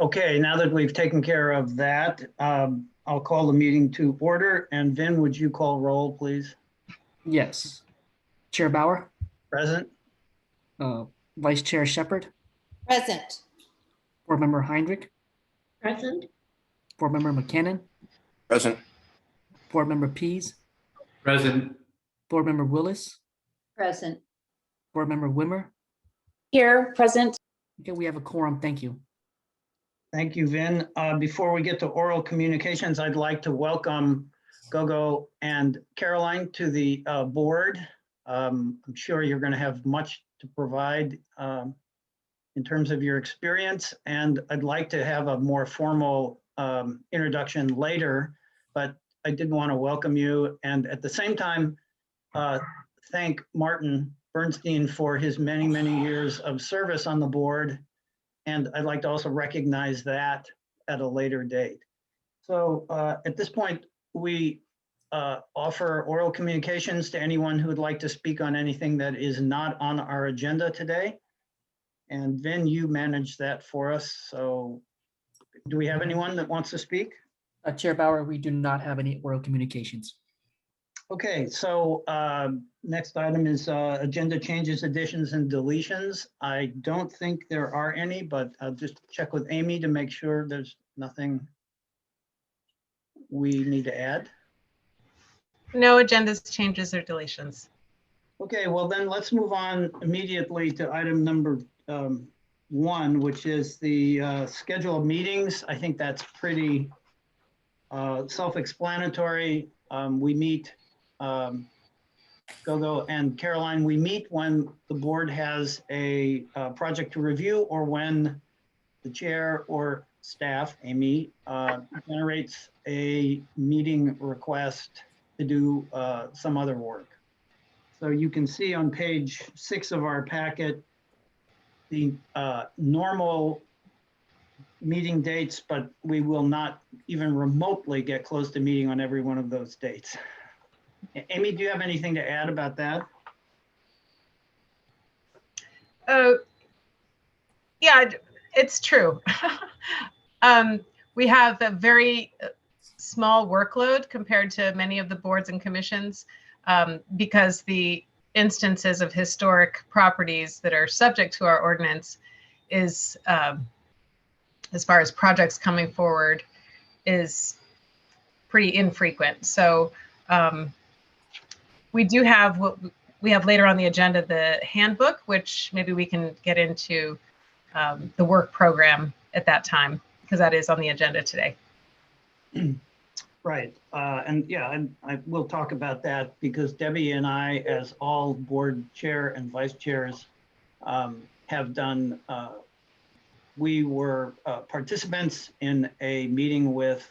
Okay, now that we've taken care of that, I'll call the meeting to order. And Vin, would you call roll, please? Yes. Chair Bauer, Present? Vice Chair Shepherd, Present. Board Member Heinrich, Present. Board Member McKinnon, Present. Board Member Pease, Present. Board Member Willis, Present. Board Member Wimmer. Here, present. Okay, we have a quorum. Thank you. Thank you, Vin. Before we get to oral communications, I'd like to welcome Gogo and Caroline to the board. I'm sure you're going to have much to provide in terms of your experience, and I'd like to have a more formal introduction later, but I did want to welcome you and at the same time thank Martin Bernstein for his many, many years of service on the board. And I'd like to also recognize that at a later date. So at this point, we offer oral communications to anyone who would like to speak on anything that is not on our agenda today. And Vin, you manage that for us. So do we have anyone that wants to speak? Chair Bauer, we do not have any oral communications. Okay, so next item is agenda changes, additions, and deletions. I don't think there are any, but I'll just check with Amy to make sure there's nothing we need to add. No agendas, changes, or deletions. Okay, well then let's move on immediately to item number 1, which is the schedule of meetings. I think that's pretty self-explanatory. We meet Gogo and Caroline, we meet when the board has a project to review or when the chair or staff, Amy, generates a meeting request to do some other work. So you can see on page 6 of our packet the normal meeting dates, but we will not even remotely get close to meeting on every one of those dates. Amy, do you have anything to add about that? Yeah, it's true. We have a very small workload compared to many of the boards and commissions because the instances of historic properties that are subject to our ordinance is, as far as projects coming forward, is pretty infrequent. So we do have what we have later on the agenda, the handbook, which maybe we can get into the work program at that time, because that is on the agenda today. Right. And yeah, I will talk about that because Debbie and I, as all board chair and vice chairs, have done, we were participants in a meeting with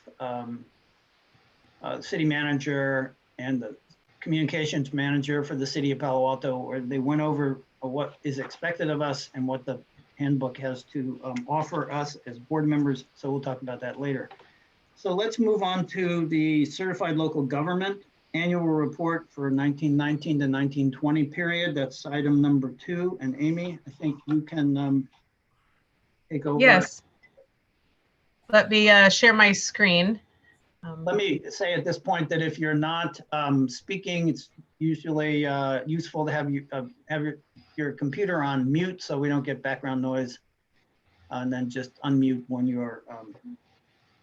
city manager and the communications manager for the city of Palo Alto, where they went over what is expected of us and what the handbook has to offer us as board members. So we'll talk about that later. So let's move on to the certified local government annual report for 1919 to 1920 period. That's item number 2. And Amy, I think you can take over. Yes. Let me share my screen. Let me say at this point that if you're not speaking, it's usually useful to have your computer on mute so we don't get background noise, and then just unmute when you're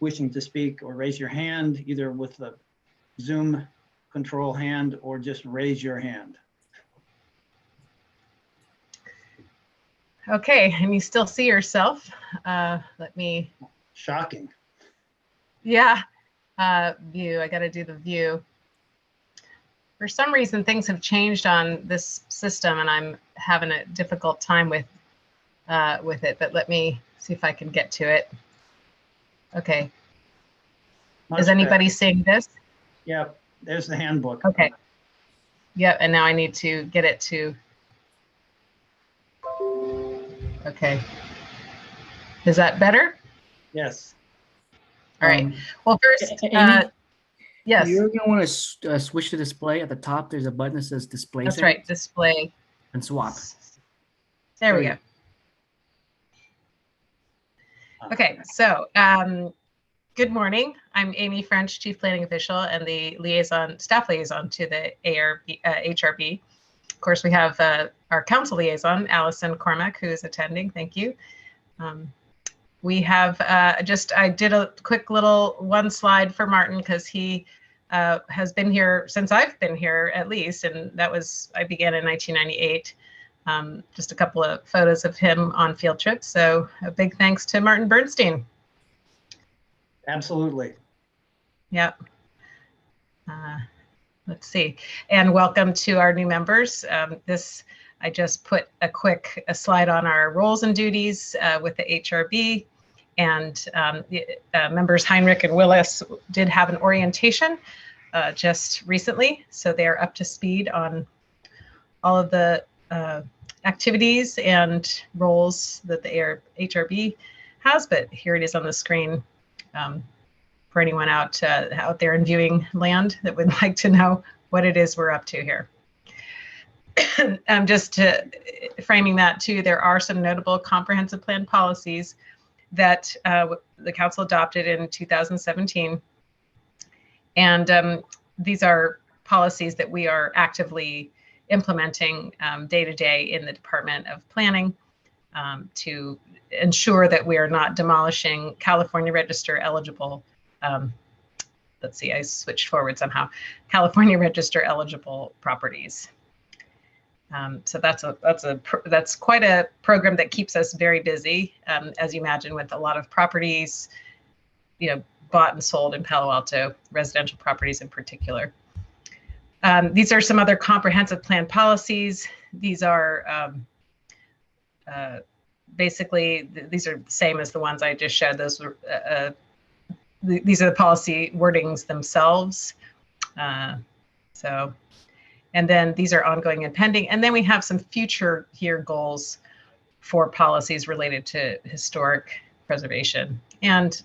wishing to speak, or raise your hand either with the Zoom control hand or just raise your hand. Okay, and you still see yourself. Let me. Shocking. Yeah. View, I got to do the view. For some reason, things have changed on this system and I'm having a difficult time with it, but let me see if I can get to it. Okay. Is anybody seeing this? Yep, there's the handbook. Okay. Yep, and now I need to get it to, okay. Is that better? Yes. All right. Well, first, Amy, yes. You're going to want to switch to display. At the top, there's a button that says display. That's right, display. And swap. There we go. Okay, so good morning. I'm Amy French, Chief Planning Official and the staff liaison to the HRB. Of course, we have our council liaison, Allison Cormack, who is attending. Thank you. We have I did a quick little one slide for Martin because he has been here since I've been here at least, and I began in 1998. Just a couple of photos of him on field trips. So a big thanks to Martin Bernstein. Absolutely. Yep. Let's see. And welcome to our new members. I just put a slide on our roles and duties with the HRB. And members Heinrich and Willis did have an orientation just recently. So they're up to speed on all of the activities and roles that the HRB has, but here it is on the screen for anyone out there in viewing land that would like to know what it is we're up to here. Just framing that too, there are some notable comprehensive plan policies that the council adopted in 2017. And these are policies that we are actively implementing day to day in the Department of Planning to ensure that we are not demolishing California Register eligible. Let's see, I switched forward somehow. California Register eligible properties. So that's quite a program that keeps us very busy, as you imagine, with a lot of properties, bought and sold in Palo Alto, residential properties in particular. These are some other comprehensive plan policies. These are basically, these are the same as the ones I just showed. Those were, these are the policy wordings themselves. And then these are ongoing and pending. And then we have some future year goals for policies related to historic preservation. And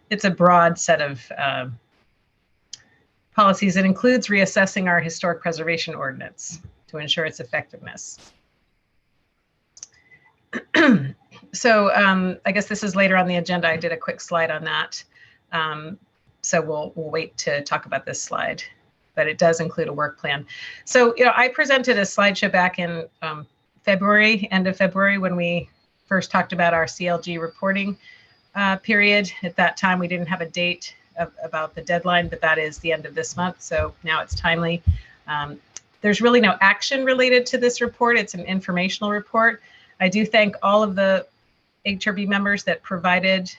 it's a broad set of policies. It includes reassessing our historic preservation ordinance to ensure its effectiveness. So I guess this is later on the agenda. I did a quick slide on that. So we'll wait to talk about this slide, but it does include a work plan. So, I presented a slideshow back in February, end of February, when we first talked about our CLG reporting period. At that time, we didn't have a date about the deadline, but that is the end of this month. So now it's timely. There's really no action related to this report. It's an informational report. I do thank all of the HRB members that provided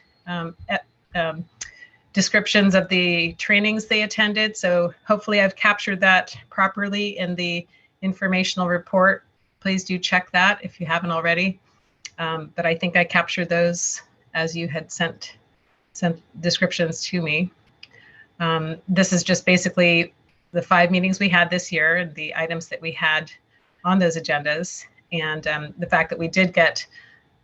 descriptions of the trainings they attended. So hopefully I've captured that properly in the informational report. Please do check that if you haven't already. But I think I captured those as you had sent descriptions to me. This is just basically the 5 meetings we had this year and the items that we had on those agendas, and the fact that we did get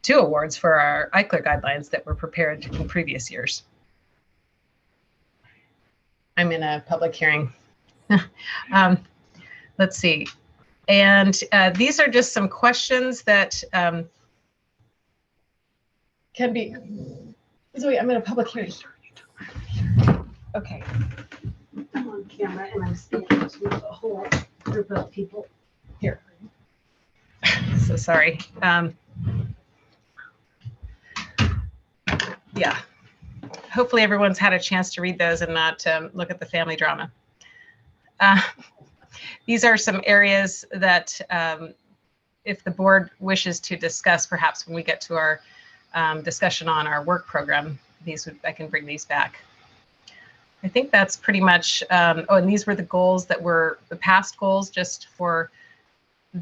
2 awards for our ICLR guidelines that were prepared in previous years. I'm in a public hearing. Let's see. And these are just some questions that can be, Zoe, I'm in a public hearing. Okay. I'm on camera and I'm speaking to a whole group of people here. So sorry. Yeah. Hopefully everyone's had a chance to read those and not look at the family drama. These are some areas that if the board wishes to discuss, perhaps when we get to our discussion on our work program, I can bring these back. I think that's pretty much, oh, and these were the goals that were the past goals, just for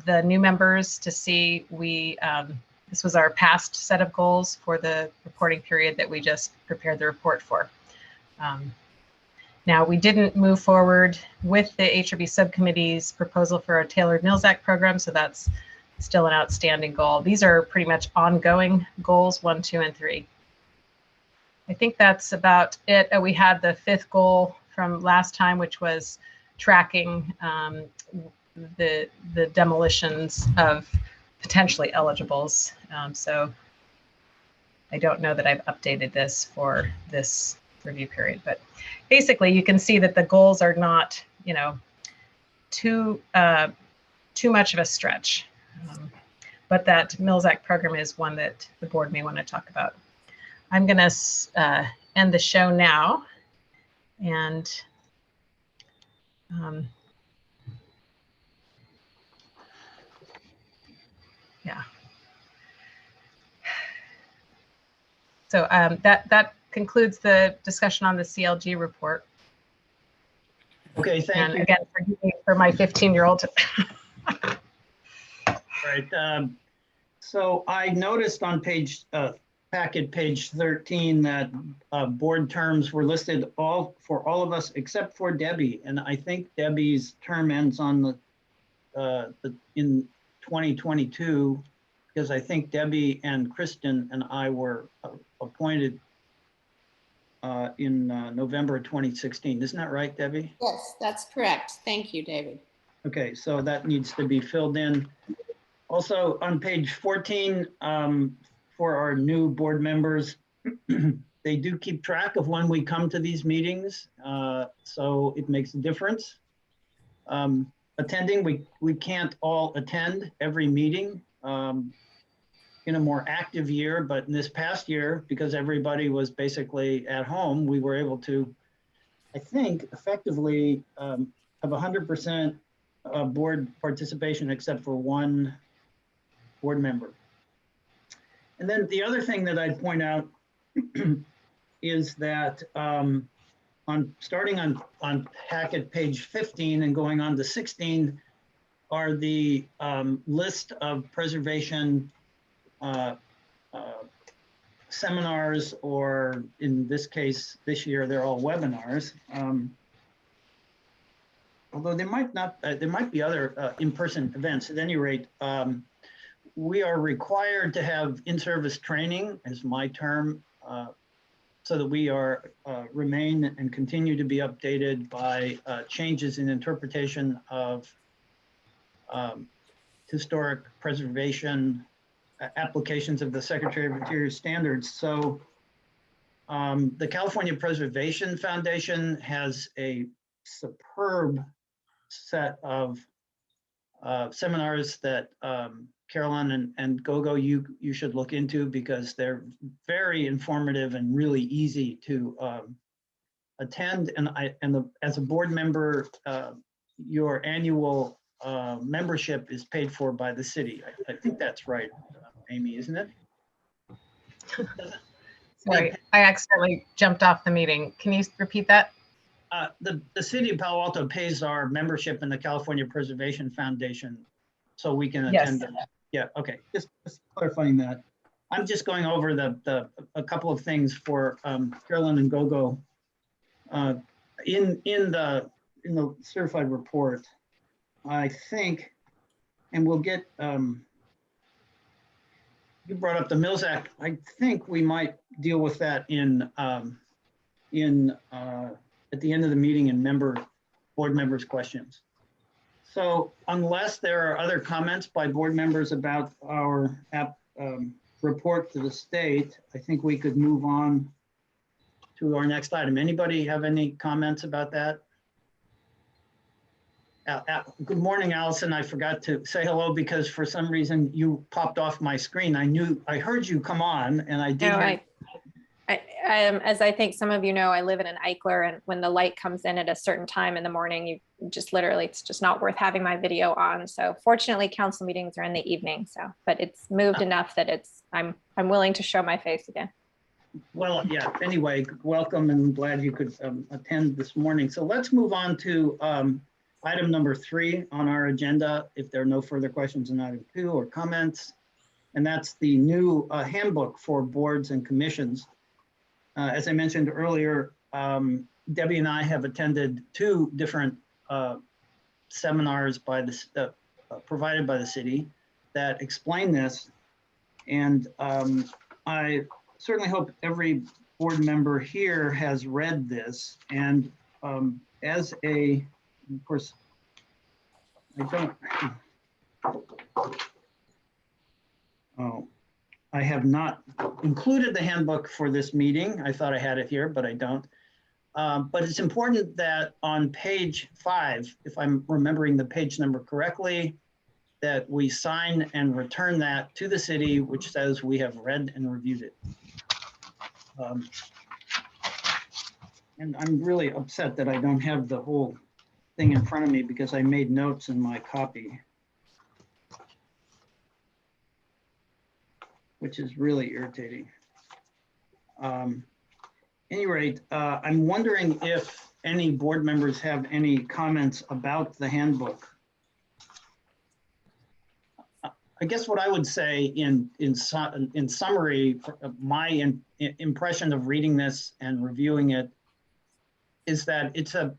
the new members to see. This was our past set of goals for the reporting period that we just prepared the report for. Now, we didn't move forward with the HRB subcommittee's proposal for a tailored Mills Act program, so that's still an outstanding goal. These are pretty much ongoing goals, 1, 2, and 3. I think that's about it. We had the 5th goal from last time, which was tracking the demolitions of potentially eligibles. So I don't know that I've updated this for this review period, but basically you can see that the goals are not, too much of a stretch. But that Mills Act program is one that the board may want to talk about. I'm going to end the show now. And yeah. So that concludes the discussion on the CLG report. Okay, thank And you. again, forgive me for my 15-year-old. Right. So I noticed on packet page 13 that board terms were listed for all of us except for Debbie, and I think Debbie's term ends on in 2022, because I think Debbie and Kristen and I were appointed in November 2016. Isn't that right, Debbie? Yes, that's correct. Thank you, David. Okay, so that needs to be filled in. Also on page 14, for our new board members, they do keep track of when we come to these meetings, so it makes a difference. Attending, we can't all attend every meeting in a more active year, but in this past year, because everybody was basically at home, we were able to, I think, effectively have 100% board participation except for one board member. And then the other thing that I'd point out is that starting on packet page 15 and going on to 16 are the list of preservation seminars, or in this case, this year, they're all webinars. Although there might be other in-person events. At any rate, we are required to have in-service training, is my term, so that we remain and continue to be updated by changes in interpretation of historic preservation applications of the Secretary of Interior standards. So the California Preservation Foundation has a superb set of seminars that Carolyn and Gogo, you should look into, because they're very informative and really easy to attend. And as a board member, your annual membership is paid for by the city. I think that's right, Amy, isn't it? Sorry, I accidentally jumped off the meeting. Can you repeat that? The city of Palo Alto pays our membership in the California Preservation Foundation, so we can attend. Yes. Yeah, okay, just clarifying that. I'm just going over a couple of things for Carolyn and Gogo in the certified report. I think, and we'll get, you brought up the Mills Act. I think we might deal with that at the end of the meeting in board members' questions. So unless there are other comments by board members about our report to the state, I think we could move on to our next item. Anybody have any comments about that? Good morning, Allison. I forgot to say hello because for some reason you popped off my screen. I heard you come on and I did. No, as I think some of you know, I live in an Eichler, and when the light comes in at a certain time in the morning, you just literally, it's just not worth having my video on. So fortunately, council meetings are in the evening. So, but it's moved enough that I'm willing to show my face again. Well, yeah, anyway, welcome and glad you could attend this morning. So let's move on to item number 3 on our agenda, if there are no further questions on item 2 or comments. And that's the new handbook for boards and commissions. As I mentioned earlier, Debbie and I have attended 2 different seminars provided by the city that explain this. And I certainly hope every board member here has read this. And of course, I have not included the handbook for this meeting. I thought I had it here, but I don't. But it's important that on page 5, if I'm remembering the page number correctly, that we sign and return that to the city, which says we have read and reviewed it. And I'm really upset that I don't have the whole thing in front of me because I made notes in my copy, which is really irritating. Any rate, I'm wondering if any board members have any comments about the handbook. I guess what I would say in summary, my impression of reading this and reviewing it is that it's a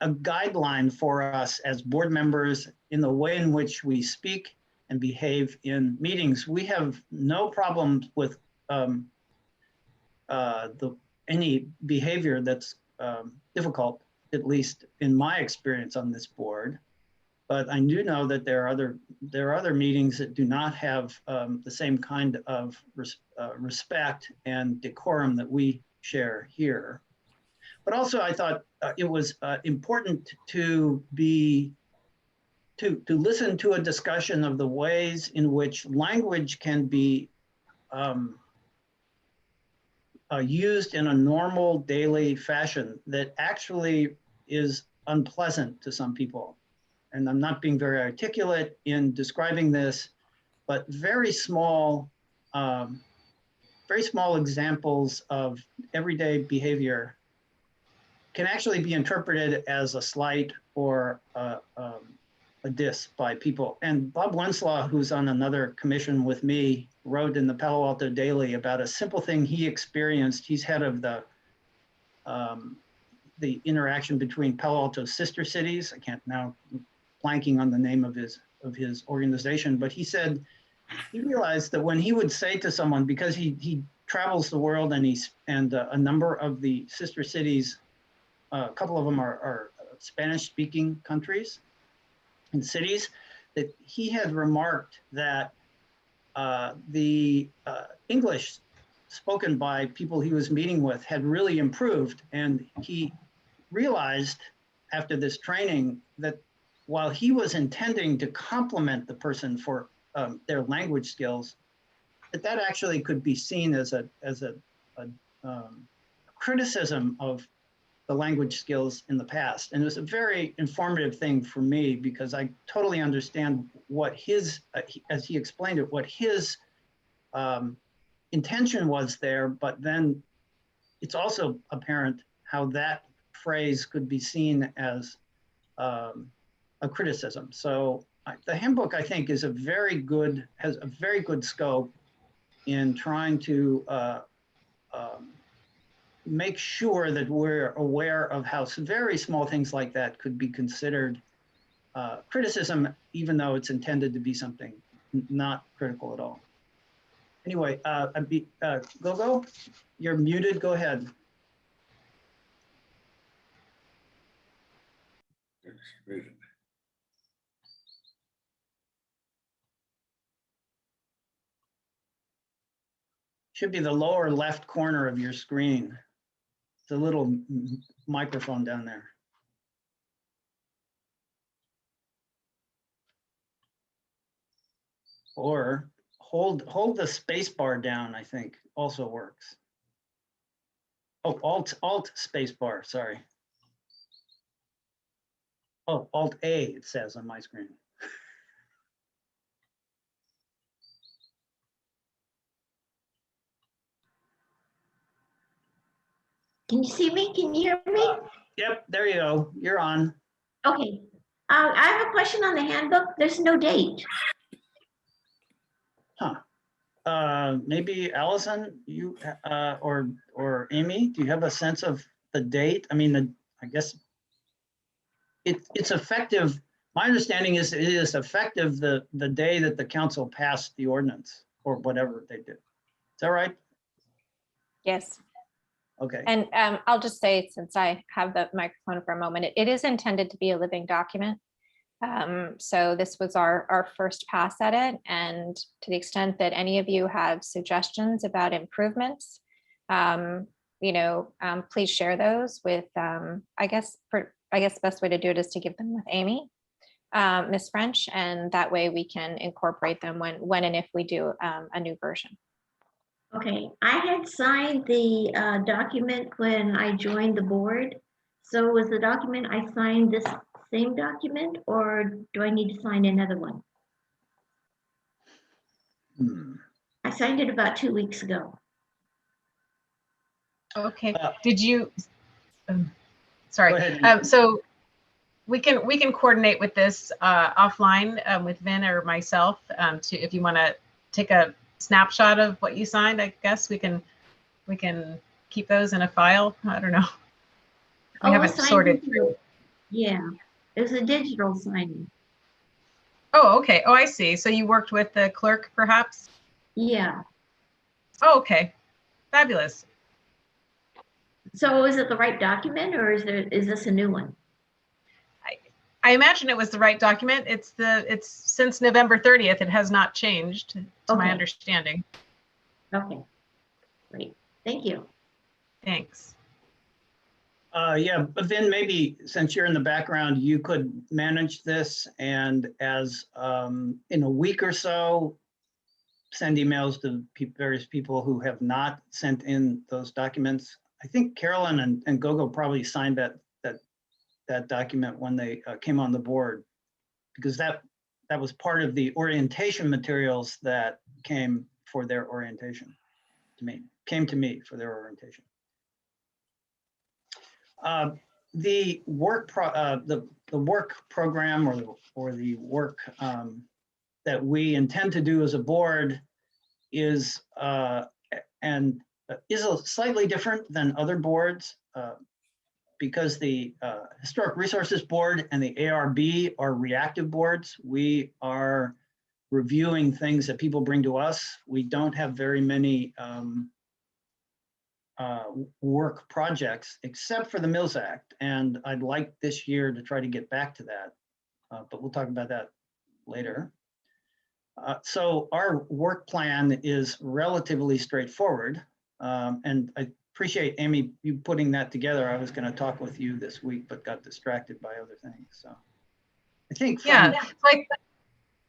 guideline for us as board members in the way in which we speak and behave in meetings. We have no problems with any behavior that's difficult, at least in my experience on this board. But I do know that there are other meetings that do not have the same kind of respect and decorum that we share here. But also, I thought it was important to listen to a discussion of the ways in which language can be used in a normal daily fashion that actually is unpleasant to some people. And I'm not being very articulate in describing this, but very small examples of everyday behavior can actually be interpreted as a slight or a diss by people. And Bob Wenslaw, who's on another commission with me, wrote in the Palo Alto Daily about a simple thing he experienced. He's head of the interaction between Palo Alto's sister cities. I can't now blanking on the name of his organization, but he said he realized that when he would say to someone, because he travels the world and a number of the sister cities, a couple of them are Spanish-speaking countries and cities, that he had remarked that the English spoken by people he was meeting with had really improved. And he realized after this training that while he was intending to compliment the person for their language skills, that actually could be seen as a criticism of the language skills in the past. And it was a very informative thing for me because I totally understand what his, as he explained it, what his intention was there, but then it's also apparent how that phrase could be seen as a criticism. So the handbook, I think, has a very good scope in trying to make sure that we're aware of how very small things like that could be considered criticism, even though it's intended to be something not critical at all. Anyway, Gogo, you're muted, go ahead. Should be the lower left corner of your screen. It's a little microphone down there. Or hold the space bar down, I think also works. Oh, alt space bar, sorry. Oh, Alt A, it says on my screen. Can you see me? Can you hear me? Yep, there you go. You're on. Okay. I have a question on the handbook. There's no date. Huh. Maybe Allison, you or Amy, do you have a sense of the date? I mean, I guess it's effective. My understanding is it is effective the day that the council passed the ordinance or whatever they did. Is that right? Yes. Okay. And I'll just say, since I have the microphone for a moment, it is intended to be a living document. So this was our first pass at it. And to the extent that any of you have suggestions about improvements, please share those with, I guess the best way to do it is to give them with Amy, Ms. French, and that way we can incorporate them when and if we do a new version. Okay, I had signed the document when I joined the board. So was the document I signed this same document, or do I need to sign another one? I signed it about 2 weeks ago. Okay, Uh, did you, Go sorry, ahead. so we can coordinate with this offline with Vin or myself to, if you want to take a snapshot of what you signed, I guess we can keep those in a file. I don't know. We Oh, haven't signed sorted digital. through. Yeah, it was a digital signing. Oh, okay. Oh, I see. So you worked with the clerk, perhaps? Yeah. Oh, okay. Fabulous. So is it the right document, or is this a new one? I imagine it was the right document. It's since November 30th. It has not changed, to my Okay. understanding. Okay, great. Thank you. Thanks. Yeah, but Vin, maybe since you're in the background, you could manage this, and as in a week or so, send emails to various people who have not sent in those documents. I think Carolyn and Gogo probably signed that document when they came on the board, because that was part of the orientation materials that came for their orientation came to me for their orientation. The work the work program or the work that we intend to do as a board is slightly different than other boards because the Historic Resources Board and the ARB are reactive boards. We are reviewing things that people bring to us. We don't have very many work projects except for the Mills Act. And I'd like this year to try to get back to that, but we'll talk about that later. So our work plan is relatively straightforward. And I appreciate, Amy, you putting that together. I was going to talk with you this week, but got distracted by other things. So I think, go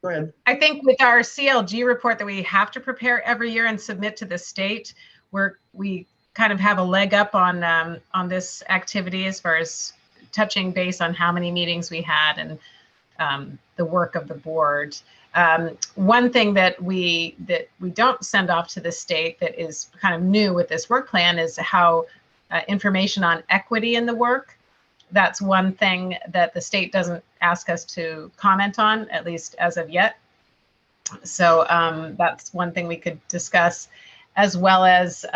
ahead. I think with our CLG report that we have to prepare every year and submit to the state, we kind of have a leg up on this activity as far as touching base on how many meetings we had and the work of the board. One thing that we don't send off to the state that is kind of new with this work plan is how information on equity in the work. That's one thing that the state doesn't ask us to comment on, at least as of yet. So that's one thing we could discuss, as well as,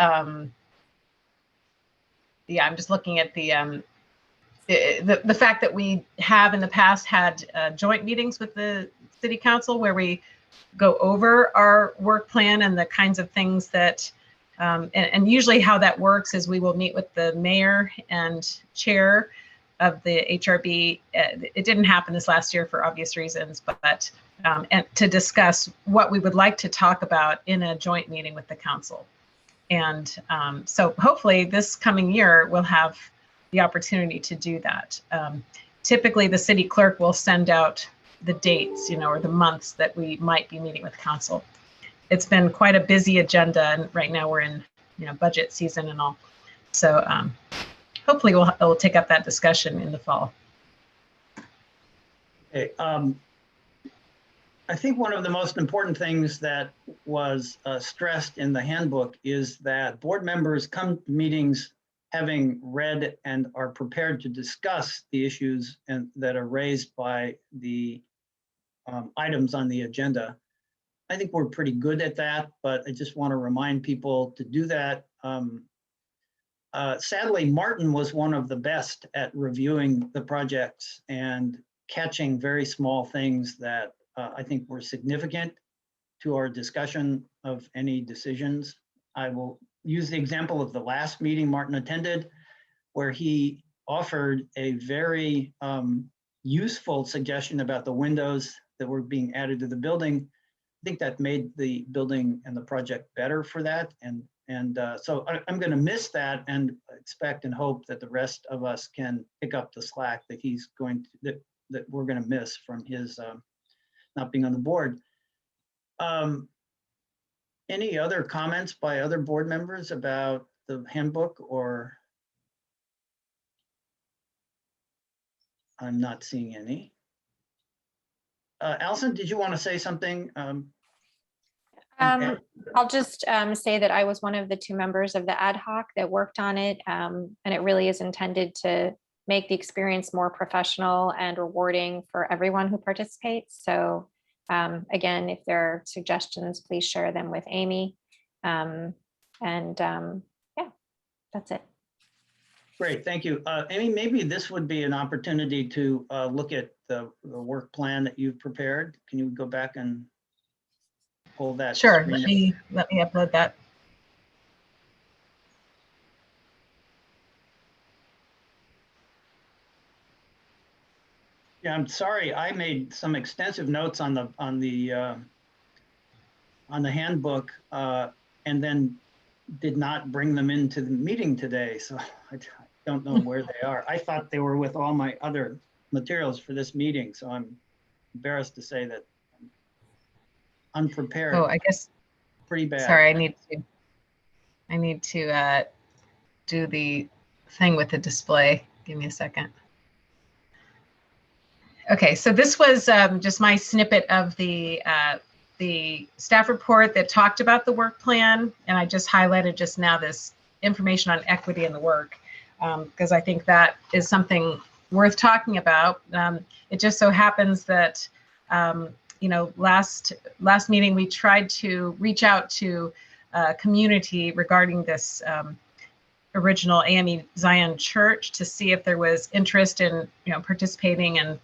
yeah, I'm just looking at the fact that we have in the past had joint meetings with the City Council where we go over our work plan and the kinds of things that, and usually how that works is we will meet with the mayor and chair of the HRB. It didn't happen this last year for obvious reasons, but and to discuss what we would like to talk about in a joint meeting with the council. And so hopefully this coming year we'll have the opportunity to do that. Typically the city clerk will send out the dates, or the months that we might be meeting with council. It's been quite a busy agenda, and right now we're in budget season and all. So hopefully we'll take up that discussion in the fall. Okay, I think one of the most important things that was stressed in the handbook is that board members come to meetings having read and are prepared to discuss the issues that are raised by the items on the agenda. I think we're pretty good at that, but I just want to remind people to do that. Sadly, Martin was one of the best at reviewing the projects and catching very small things that I think were significant to our discussion of any decisions. I will use the example of the last meeting Martin attended, where he offered a very useful suggestion about the windows that were being added to the building. I think that made the building and the project better for that. And so I'm going to miss that and expect and hope that the rest of us can pick up the slack that he's going to, that we're going to miss from his not being on the board. Any other comments by other board members about the handbook, or? I'm not seeing any. Allison, did you want to say something? I'll just say that I was one of the 2 members of the ad hoc that worked on it. And it really is intended to make the experience more professional and rewarding for everyone who participates. So again, if there are suggestions, please share them with Amy. Yeah, that's it. Great, thank you. Amy, maybe this would be an opportunity to look at the work plan that you've prepared. Can you go back and pull that? Sure, screen let me upload that. Yeah, I'm sorry. I made some extensive notes on the handbook and then did not bring them into the meeting today. So I don't know where they are. I thought they were with all my other materials for this meeting. So I'm embarrassed to say that I'm unprepared. Oh, I guess. Pretty bad. Sorry, I need to do the thing with the display. Give me a second. Okay, so this was just my snippet of the staff report that talked about the work plan, and I just highlighted just now this information on equity in the work, because I think that is something worth talking about. It just so happens that you know, last meeting we tried to reach out to community regarding this original AME Zion Church to see if there was interest in, you know, participating and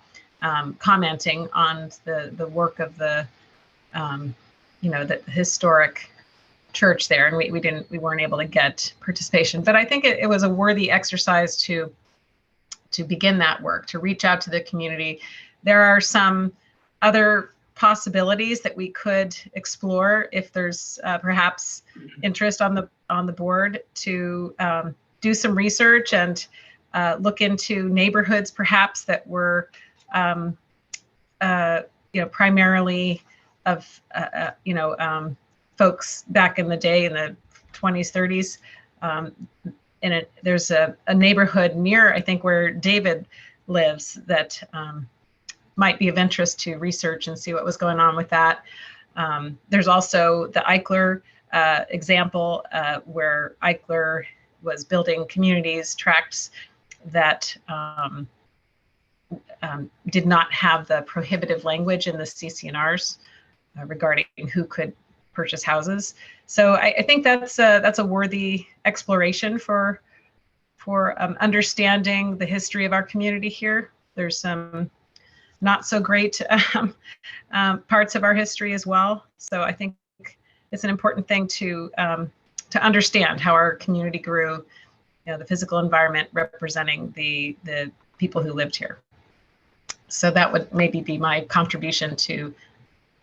commenting on the work of the you know, the historic church there, and we weren't able to get participation. But I think it was a worthy exercise to begin that work, to reach out to the community. There are some other possibilities that we could explore if there's perhaps interest on the board to do some research and look into neighborhoods perhaps that were you know, primarily of you know, folks back in the day in the 20s, 30s. And there's a neighborhood near, I think, where David lives that might be of interest to research and see what was going on with that. There's also the Eichler example where Eichler was building communities, tracts that did not have the prohibitive language in the CC&Rs regarding who could purchase houses. So I think that's a worthy exploration for understanding the history of our community here. There's some not so great parts of our history as well. So I think it's an important thing to understand how our community grew, you know, the physical environment representing the people who lived here. So that would maybe be my contribution to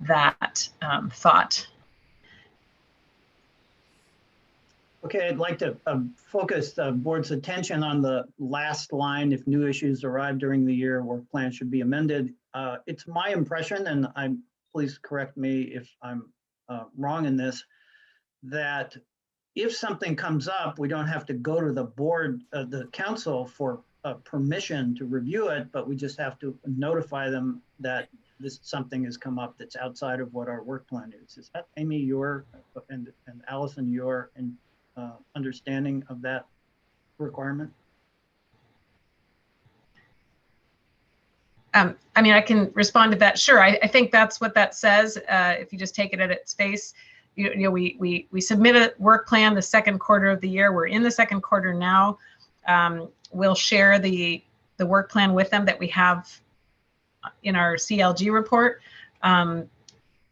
that thought. Okay, I'd like to focus the board's attention on the last line. If new issues arrive during the year, work plan should be amended. It's my impression, and please correct me if I'm wrong in this, that if something comes up, we don't have to go to the board, the council for permission to review it, but we just have to notify them that something has come up that's outside of what our work plan is. Is that, Amy, your and Allison, your understanding of that requirement? I mean, I can respond to that. Sure, I think that's what that says. If you just take it at its face, you know, we submit a work plan the second quarter of the year. We're in the second quarter now. We'll share the work plan with them that we have in our CLG report, and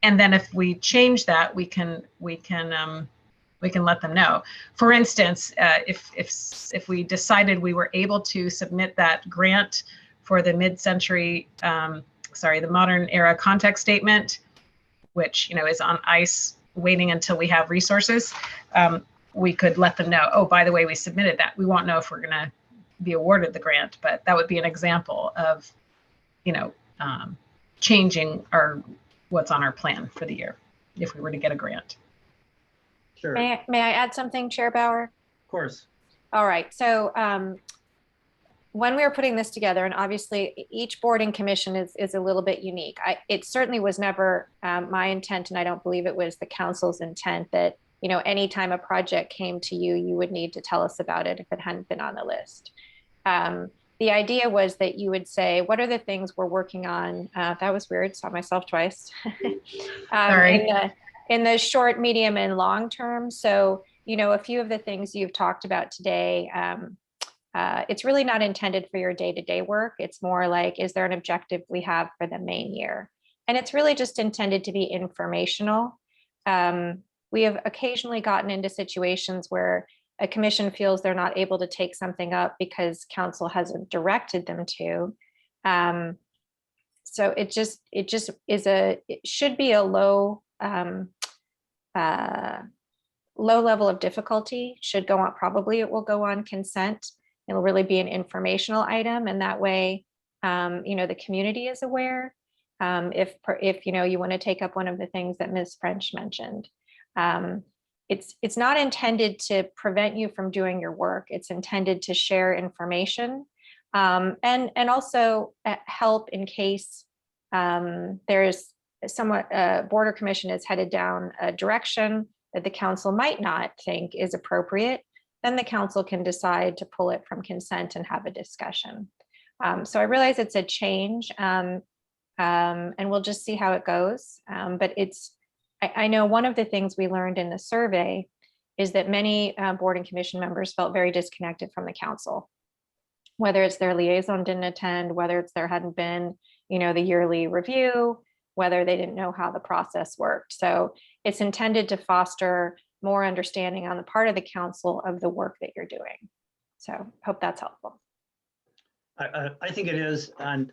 then if we change that, we can let them know. For instance, if we decided we were able to submit that grant for the the modern era context statement, which, you know, is on ice waiting until we have resources, we could let them know, oh, by the way, we submitted that. We won't know if we're going to be awarded the grant, but that would be an example of, you know, changing what's on our plan for the year if we were to get a grant. Sure, May of I add something, Chair Bauer? course. All right, so when we were putting this together, and obviously each board and commission is a little bit unique. It certainly was never my intent, and I don't believe it was the council's intent that, you know, anytime a project came to you, you would need to tell us about it if it hadn't been on the list. The idea was that you would say, what are the things we're working on? That was weird, saw myself twice. Sorry. In the short, medium, and long term. So, you know, a few of the things you've talked about today, it's really not intended for your day-to-day work. It's more like, is there an objective we have for the main year? And it's really just intended to be informational. We have occasionally gotten into situations where a commission feels they're not able to take something up because council hasn't directed them to. So it should be a low level of difficulty, should go on, probably it will go on consent. It'll really be an informational item, and that way, you know, the community is aware. If you know, you want to take up one of the things that Ms. French mentioned, it's not intended to prevent you from doing your work. It's intended to share information, and also help in case there's somewhat Board or Commission is headed down a direction that the council might not think is appropriate. Then the council can decide to pull it from consent and have a discussion. So I realize it's a change, and we'll just see how it goes. But I know one of the things we learned in the survey is that many board and commission members felt very disconnected from the council, whether it's their liaison didn't attend, whether it's there hadn't been, you know, the yearly review, whether they didn't know how the process worked. So it's intended to foster more understanding on the part of the council of the work that you're doing. So hope that's helpful. I think it is, and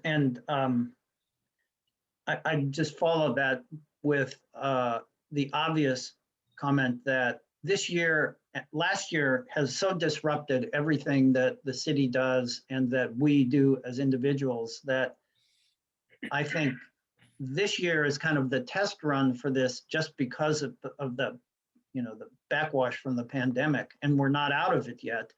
I just follow that with the obvious comment that last year has so disrupted everything that the city does and that we do as individuals that I think this year is kind of the test run for this, just because of the you know, the backwash from the pandemic, and we're not out of it yet.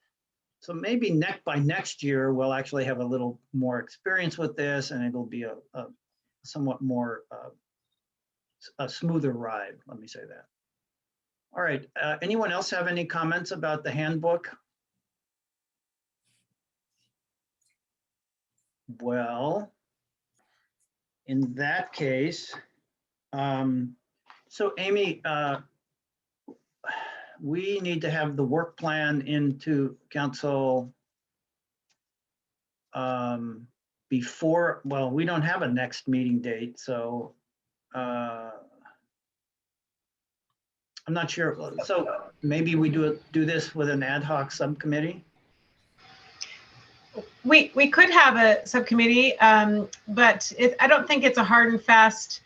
So maybe by next year, we'll actually have a little more experience with this, and it'll be a somewhat more a smoother ride. Let me say that. All right. Anyone else have any comments about the handbook? Well, in that case, so Amy, we need to have the work plan into council before, well, we don't have a next meeting date, so I'm not sure. So maybe we do this with an ad hoc subcommittee? We could have a subcommittee, but I don't think it's a hard and fast,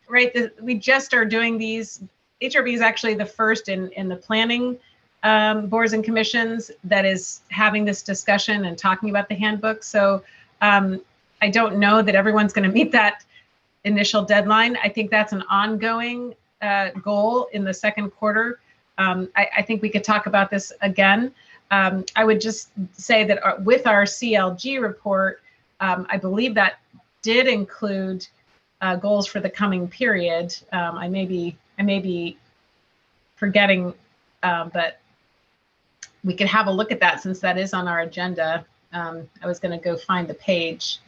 right? We just are doing these. HRB is actually the first in the planning boards and commissions that is having this discussion and talking about the handbook. So I don't know that everyone's going to meet that initial deadline. I think that's an ongoing goal in the second quarter. I think we could talk about this again. I would just say that with our CLG report, I believe that did include goals for the coming period. I may be forgetting, but we could have a look at that since that is on our agenda. I was going to go find the page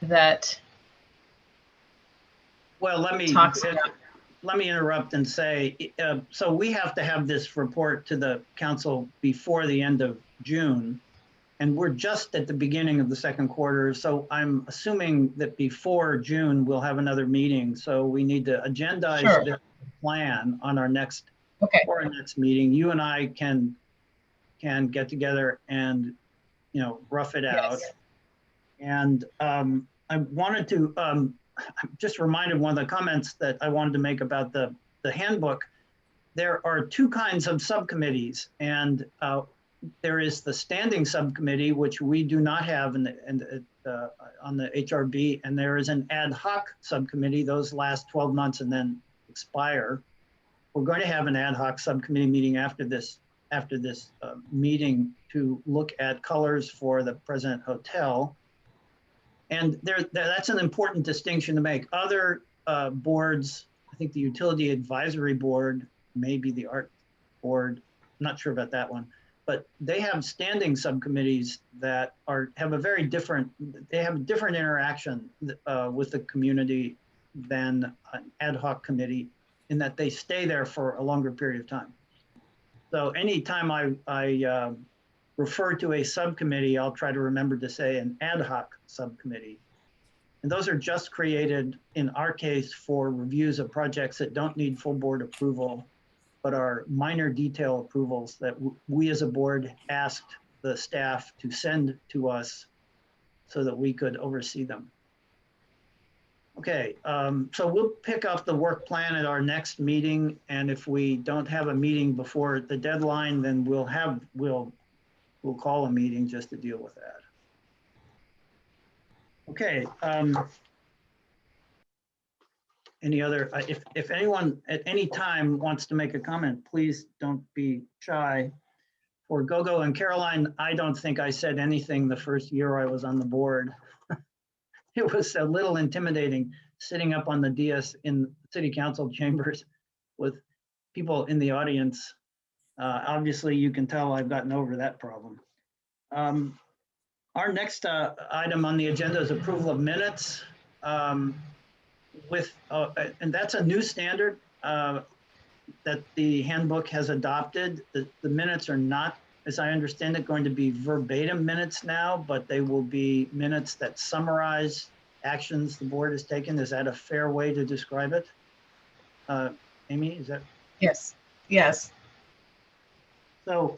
that. Well, let me interrupt and say, so we have to have this report to the council before the end of June, and we're just at the beginning of the second quarter. So I'm assuming that before June, we'll have another meeting. So we need to agendize the plan on our next, or our next meeting. You and I can get together and, you know, rough it out. And I wanted to, I'm just reminded one of the comments that I wanted to make about the handbook. There are two kinds of subcommittees, and there is the standing subcommittee, which we do not have on the HRB, and there is an ad hoc subcommittee. Those last 12 months and then expire. We're going to have an ad hoc subcommittee meeting after this meeting to look at colors for the President Hotel. And that's an important distinction to make. Other boards, I think the Utility Advisory Board, maybe the Art Board, I'm not sure about that one, but they have standing subcommittees that have a very different, they have a different interaction with the community than an ad hoc committee, in that they stay there for a longer period of time. So anytime I refer to a subcommittee, I'll try to remember to say an ad hoc subcommittee. And those are just created, in our case, for reviews of projects that don't need full board approval, but are minor detail approvals that we as a board asked the staff to send to us so that we could oversee them. Okay, so we'll pick up the work plan at our next meeting, and if we don't have a meeting before the deadline, then we'll call a meeting just to deal with that. Okay. Any other, if anyone at any time wants to make a comment, please don't be shy. For Gogo and Caroline, I don't think I said anything the first year I was on the board. It was a little intimidating sitting up on the dais in city council chambers with people in the audience. Obviously, you can tell I've gotten over that problem. Our next item on the agenda is approval of minutes. And that's a new standard that the handbook has adopted. The minutes are not, as I understand it, going to be verbatim minutes now, but they will be minutes that summarize actions the board has taken. Is that a fair way to describe it? Amy, is that? Yes, yes. So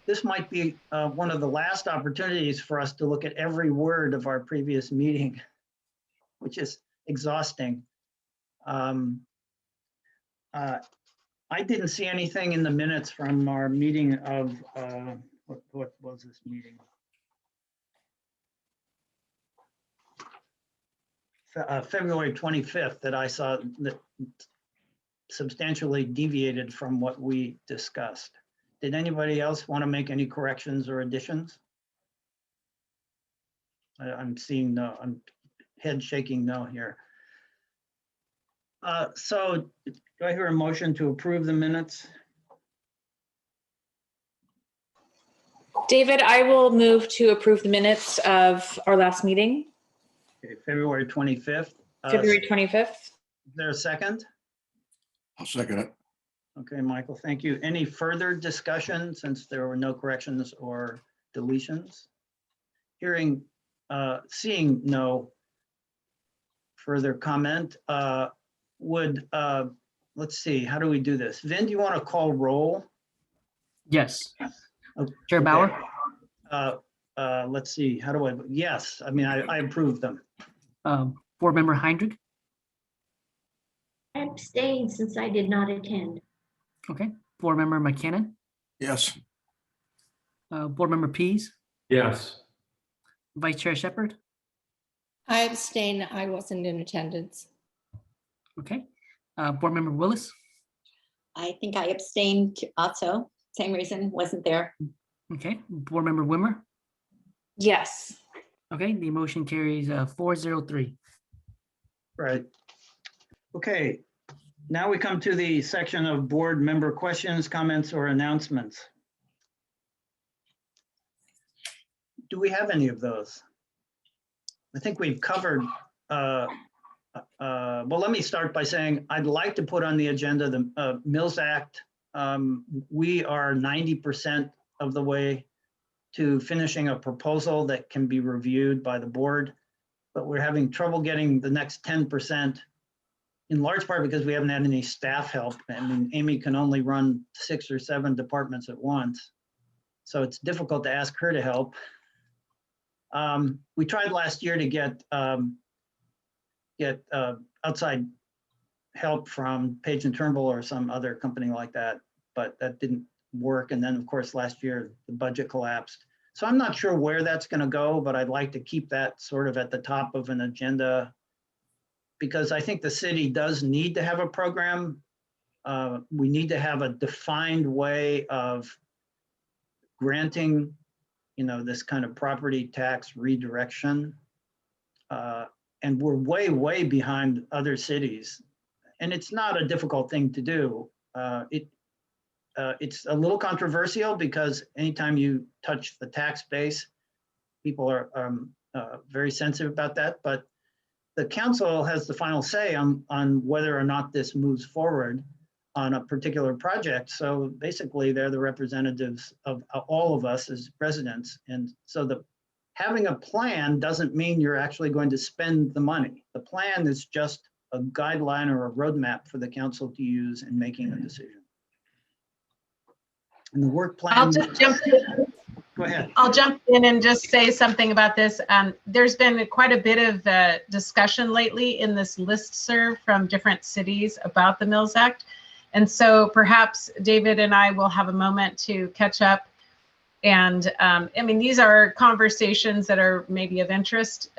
this might be one of the last opportunities for us to look at every word of our previous meeting, which is exhausting. I didn't see anything in the minutes from our meeting of, what was this meeting? February 25th that I saw that substantially deviated from what we discussed. Did anybody else want to make any corrections or additions? I'm seeing no, I'm head shaking no here. So do I hear a motion to approve the minutes? David, I will move to approve the minutes of our last meeting, Okay, February 25th. February 25th. Is there a second? I'll second it. Okay, Michael, thank you. Any further discussion since there were no corrections or deletions? Seeing no further comment, let's see, how do we do this? Vin, do you want to call roll? Yes. Okay. Chair Bauer, Let's see, how do I, yes, I mean, I approve them. Board Member Heindrich, I abstained since I did not attend. okay. Board Member McKinnon, Yes. Board Member Pease, Yes. Vice Chair Shepherd, I abstain. I wasn't in attendance. okay. Board Member Willis, I think I abstained also. Same reason, wasn't there. okay. Board Member Wimmer, Yes. okay. The motion carries 403. Right. Okay, now we come to the section of board member questions, comments, or announcements. Do we have any of those? I think we've covered, well, let me start by saying I'd like to put on the agenda the Mills Act. We are 90% of the way to finishing a proposal that can be reviewed by the board, but we're having trouble getting the next 10%, in large part because we haven't had any staff help. I mean, Amy can only run 6 or 7 departments at once, so it's difficult to ask her to help. We tried last year to get outside help from Page and Turnbull or some other company like that, but that didn't work. And then, of course, last year the budget collapsed. So I'm not sure where that's going to go, but I'd like to keep that sort of at the top of an agenda, because I think the city does need to have a program. We need to have a defined way of granting, this kind of property tax redirection. And we're way, way behind other cities. And it's not a difficult thing to do. It's a little controversial because anytime you touch the tax base, people are very sensitive about that. But the council has the final say on whether or not this moves forward on a particular project. So basically, they're the representatives of all of us as residents. And so having a plan doesn't mean you're actually going to spend the money. The plan is just a guideline or a roadmap for the council to use in making a decision. And the work plan. I'll just jump in. Go ahead. I'll jump in and just say something about this. There's been quite a bit of discussion lately in this listserv from different cities about the Mills Act. And so perhaps David and I will have a moment to catch up. And I mean, these are conversations that are maybe of interest.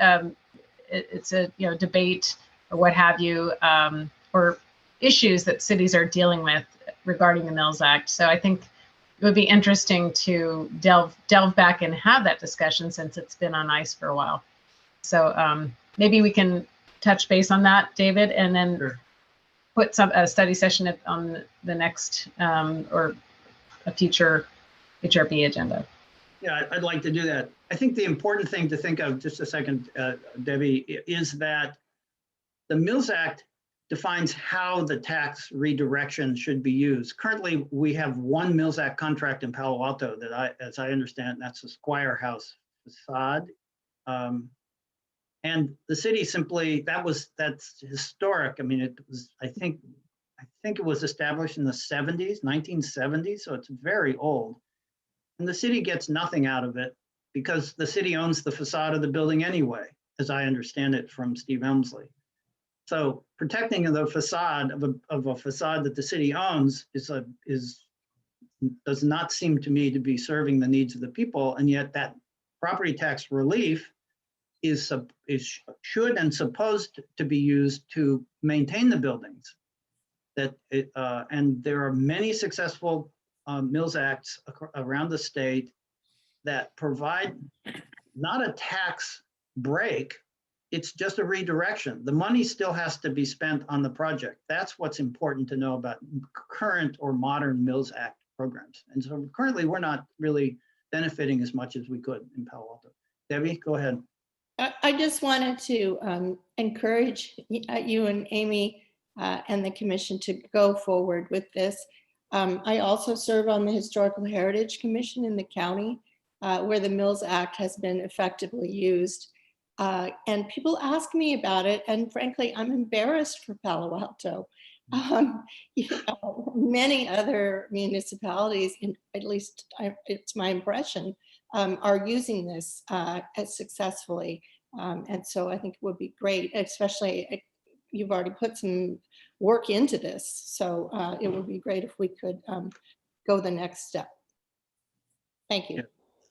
It's a debate or what have you, or issues that cities are dealing with regarding the Mills Act. So I think it would be interesting to delve back and have that discussion since it's been on ice for a while. So maybe we can touch base on that, David, and then Sure. Put a study session on the next or a future HRB agenda. Yeah, I'd like to do that. I think the important thing to think of, just a second, Debbie, is that the Mills Act defines how the tax redirection should be used. Currently, we have one Mills Act contract in Palo Alto that as I understand, that's the Squire House facade. And the city simply, that's historic. I mean, it was, I think it was established in the 70s, 1970s, so it's very old. And the city gets nothing out of it because the city owns the facade of the building anyway, as I understand it from Steve Elmsley. So protecting the facade of a facade that the city owns does not seem to me to be serving the needs of the people, and yet that property tax relief should and supposed to be used to maintain the buildings. And there are many successful Mills Acts around the state that provide not a tax break, it's just a redirection. The money still has to be spent on the project. That's what's important to know about current or modern Mills Act programs. And so currently we're not really benefiting as much as we could in Palo Alto. Debbie, go ahead. I just wanted to encourage you and Amy and the commission to go forward with this. I also serve on the Historical Heritage Commission in the county where the Mills Act has been effectively used. And people ask me about it, and frankly, I'm embarrassed for Palo Alto. Many other municipalities, at least it's my impression, are using this as successfully. And so I think it would be great, especially you've already put some work into this. So it would be great if we could go the next step. Thank you. Yeah.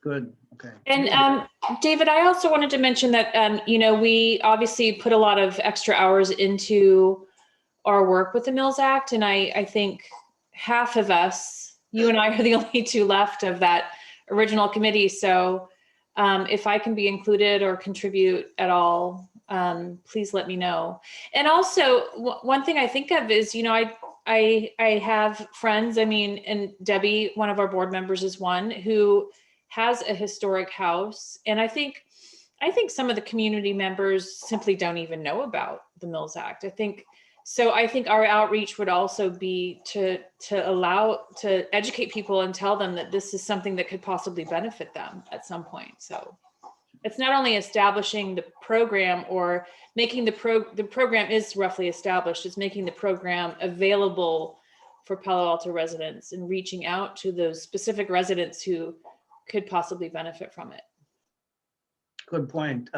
Good. Okay. And David, I also wanted to mention that, we obviously put a lot of extra hours into our work with the Mills Act. And I think half of us, you and I are the only two left of that original committee. So if I can be included or contribute at all, please let me know. And also one thing I think of is, I have friends, and Debbie, one of our board members, is one who has a historic house. And I think some of the community members simply don't even know about the Mills Act. I think our outreach would also be to educate people and tell them that this is something that could possibly benefit them at some point. So it's not only establishing the program or making the program is roughly established, it's making the program available for Palo Alto residents and reaching out to those specific residents who could possibly benefit from it. good point.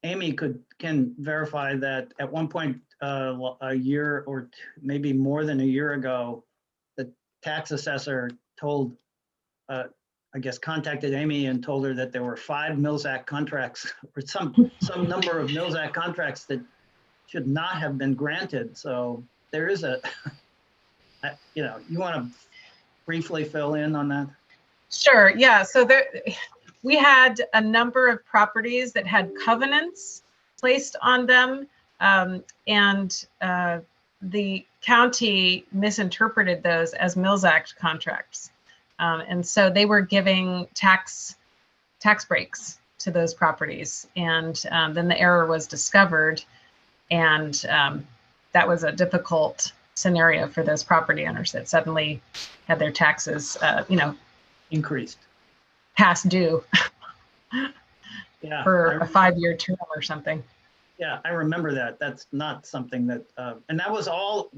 Amy can verify that at one point, a year or maybe more than a year ago, the tax assessor told, I guess, contacted Amy and told her that there were 5 Mills Act contracts or some number of Mills Act contracts that should not have been granted. So there is a, you know, you want to briefly fill in on that? Sure, yeah, so we had a number of properties that had covenants placed on them, and the county misinterpreted those as Mills Act contracts. And so they were giving tax breaks to those properties. And then the error was discovered, and that was a difficult scenario for those property owners that suddenly had their taxes, Increased. past due Yeah. for a 5-year term or something. Yeah, I remember that. That's not something that, and that was all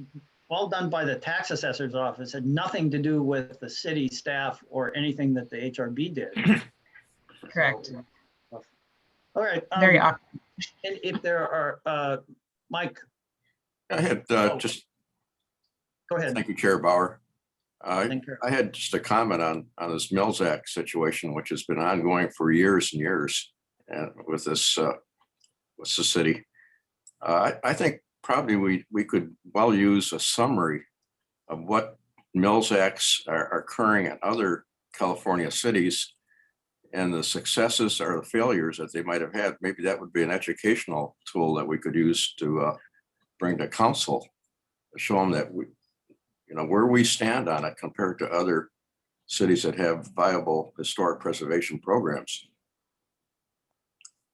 done by the tax assessor's office. Had nothing to do with the city staff or anything that the HRB did. Correct. So, all right. Very awkward. And if there are, Mike, I had Oh. just, go ahead. thank you, Chair Bauer. Thank you. I had just a comment on this Mills Act situation, which has been ongoing for years and years, and with this with the city. I think probably we could well use a summary of what Mills Acts are occurring in other California cities and the successes or the failures that they might have had. Maybe that would be an educational tool that we could use to bring to council, to show them that we, you know, where we stand on it compared to other cities that have viable historic preservation programs.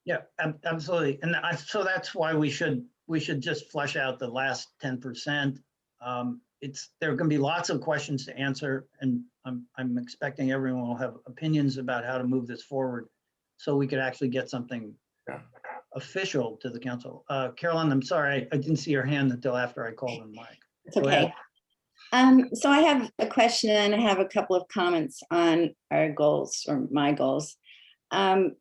Yeah, absolutely. And so that's why we should just flesh out the last 10%. There are going to be lots of questions to answer, and I'm expecting everyone will have opinions about how to move this forward, so we could actually get something official to the council. Carolyn, I'm sorry, I didn't see your hand until after I called on Mike. It's Go ahead. okay. So I have a question and I have a couple of comments on our goals or my goals.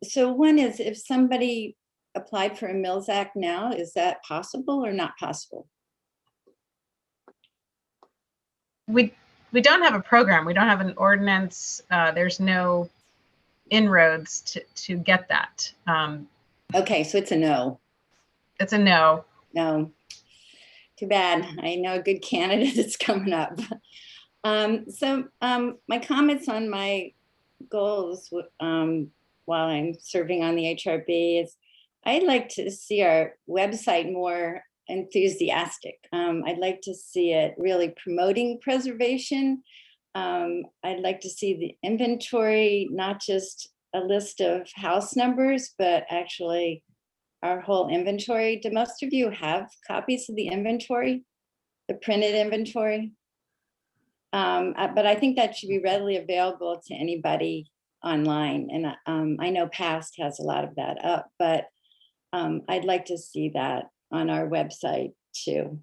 So one is, if somebody applied for a Mills Act now, is that possible or not possible? We don't have a program. We don't have an ordinance. There's no inroads to get that. Okay, so it's a no. It's a no. No. Too bad. I know a good candidate that's coming up. So my comments on my goals while I'm serving on the HRB is I'd like to see our website more enthusiastic. I'd like to see it really promoting preservation. I'd like to see the inventory, not just a list of house numbers, but actually our whole inventory. Do most of you have copies of the inventory, the printed inventory? But I think that should be readily available to anybody online. And I know PAST has a lot of that up, but I'd like to see that on our website too.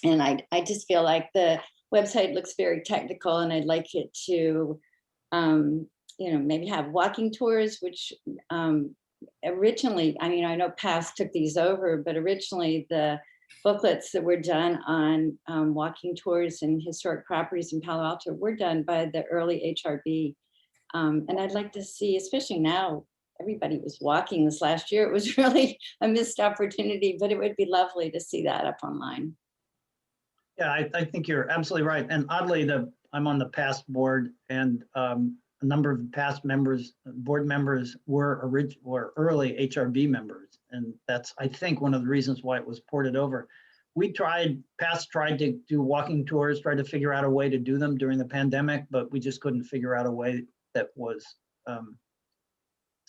And I just feel like the website looks very technical, and I'd like it to, maybe have walking tours, which originally, I mean, I know PAST took these over, but originally the booklets that were done on walking tours and historic properties in Palo Alto were done by the early HRB. And I'd like to see, especially now, everybody was walking this last year. It was really a missed opportunity, but it would be lovely to see that up online. Yeah, I think you're absolutely right. And oddly, I'm on the PAST board, and a number of past board members were early HRB members. And that's, I think, one of the reasons why it was ported over. PAST tried to do walking tours, tried to figure out a way to do them during the pandemic, but we just couldn't figure out a way that was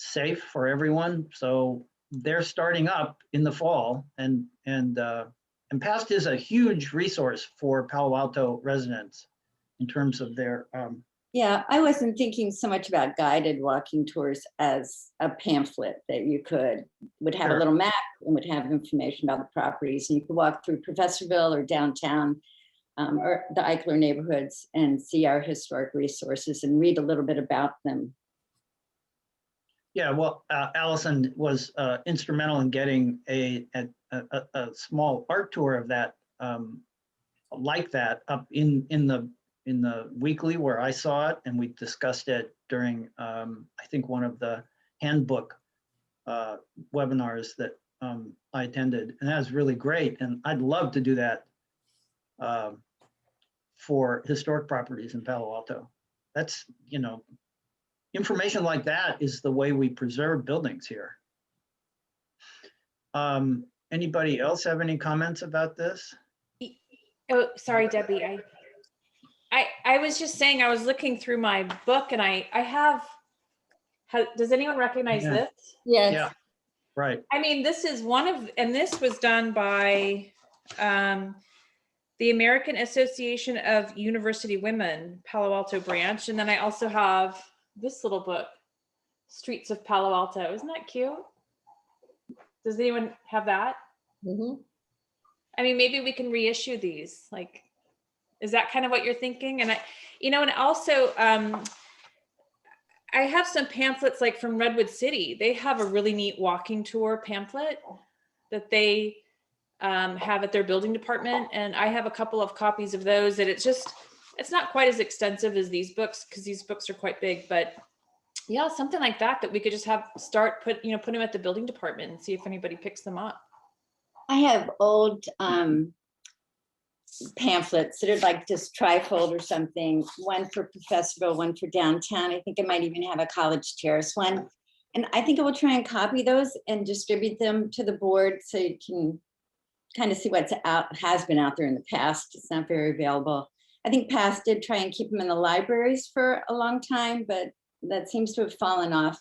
safe for everyone. So they're starting up in the fall, and PAST is a huge resource for Palo Alto residents in terms of their Yeah, I wasn't thinking so much about guided walking tours as a pamphlet that would have a little map and would have information about the properties. And you could walk through Professorville or downtown or the Eichler neighborhoods and see our historic resources and read a little bit about them. Yeah, well, Allison was instrumental in getting a small art tour of that, like that, up in the weekly where I saw it, and we discussed it during, I think, one of the handbook webinars that I attended, and that was really great. And I'd love to do that for historic properties in Palo Alto. That's, you know, information like that is the way we preserve buildings here. Anybody else have any comments about this? Oh, sorry, Debbie. I was just saying, I was looking through my book and I have, does anyone recognize Yeah. this? Yes. Yeah, right. I mean, this is one of, and this was done by the American Association of University Women, Palo Alto branch. And then I also have this little book, Streets of Palo Alto. Isn't that cute? Does anyone have that? Mhm. I mean, maybe we can reissue these. Like, is that kind of what you're thinking? And and also, I have some pamphlets like from Redwood City. They have a really neat walking tour pamphlet that they have at their building department. And I have a couple of copies of those, and it's not quite as extensive as these books because these books are quite big, but yeah, something like that we could just put them at the building department and see if anybody picks them up. I have old pamphlets that are like just trifold or something, one for Professorville, one for downtown. I think I might even have a College Terrace one. And I think I will try and copy those and distribute them to the board so you can kind of see what's has been out there in the past. It's not very available. I think PAST did try and keep them in the libraries for a long time, but that seems to have fallen off.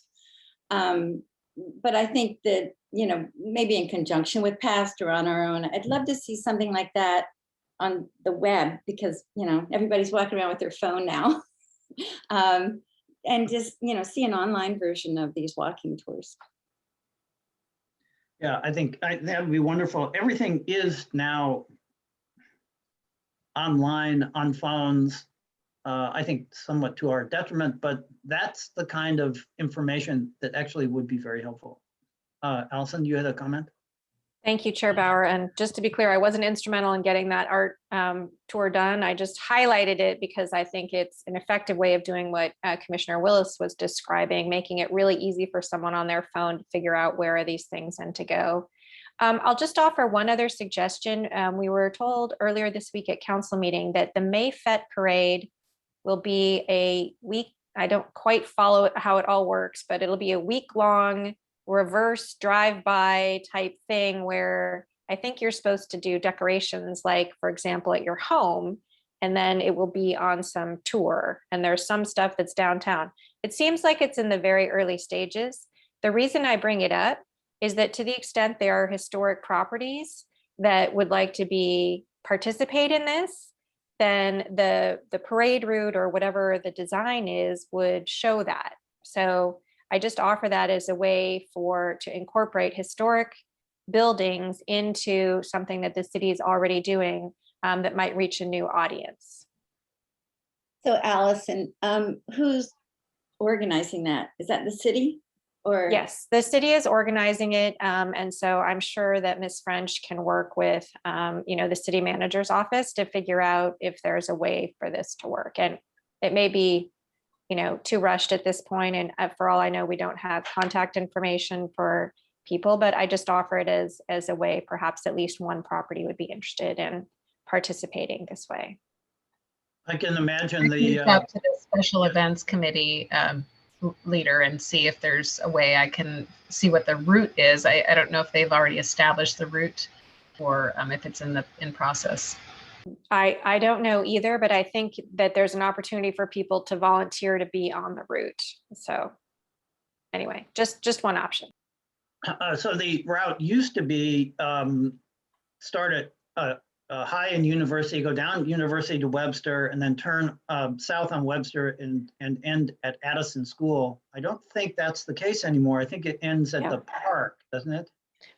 But I think that, maybe in conjunction with PAST or on our own, I'd love to see something like that on the web because, everybody's walking around with their phone now. And just, see an online version of these walking tours. Yeah, I think that would be wonderful. Everything is now online, on phones. I think somewhat to our detriment, but that's the kind of information that actually would be very helpful. Allison, you had a comment? Thank you, Chair Bauer. And just to be clear, I wasn't instrumental in getting that art tour done. I just highlighted it because I think it's an effective way of doing what Commissioner Willis was describing, making it really easy for someone on their phone to figure out where are these things and to go. I'll just offer one other suggestion. We were told earlier this week at council meeting that the May Fete Parade will be a week. I don't quite follow how it all works, but it'll be a week-long reverse drive-by type thing where I think you're supposed to do decorations, like, for example, at your home, and then it will be on some tour. And there's some stuff that's downtown. It seems like it's in the very early stages. The reason I bring it up is that to the extent there are historic properties that would like to participate in this, then the parade route or whatever the design is would show that. So I just offer that as a way to incorporate historic buildings into something that the city is already doing that might reach a new audience. So Allison, who's organizing that? Is that the city? Or Yes, the city is organizing it. And so I'm sure that Ms. French can work with, the city manager's office to figure out if there's a way for this to work. And it may be, too rushed at this point. And for all I know, we don't have contact information for people, but I just offer it as a way, perhaps at least one property would be interested in participating this way. I can imagine Reach out to the special events committee leader and see if there's a way I can see what the route is. I don't know if they've already established the route or if it's in process. I don't know either, but I think that there's an opportunity for people to volunteer to be on the route. So anyway, just one option. So the route used to be start at High in University, go down University to Webster, and then turn south on Webster and end at Addison School. I don't think that's the case anymore. I think it ends at the park, doesn't it?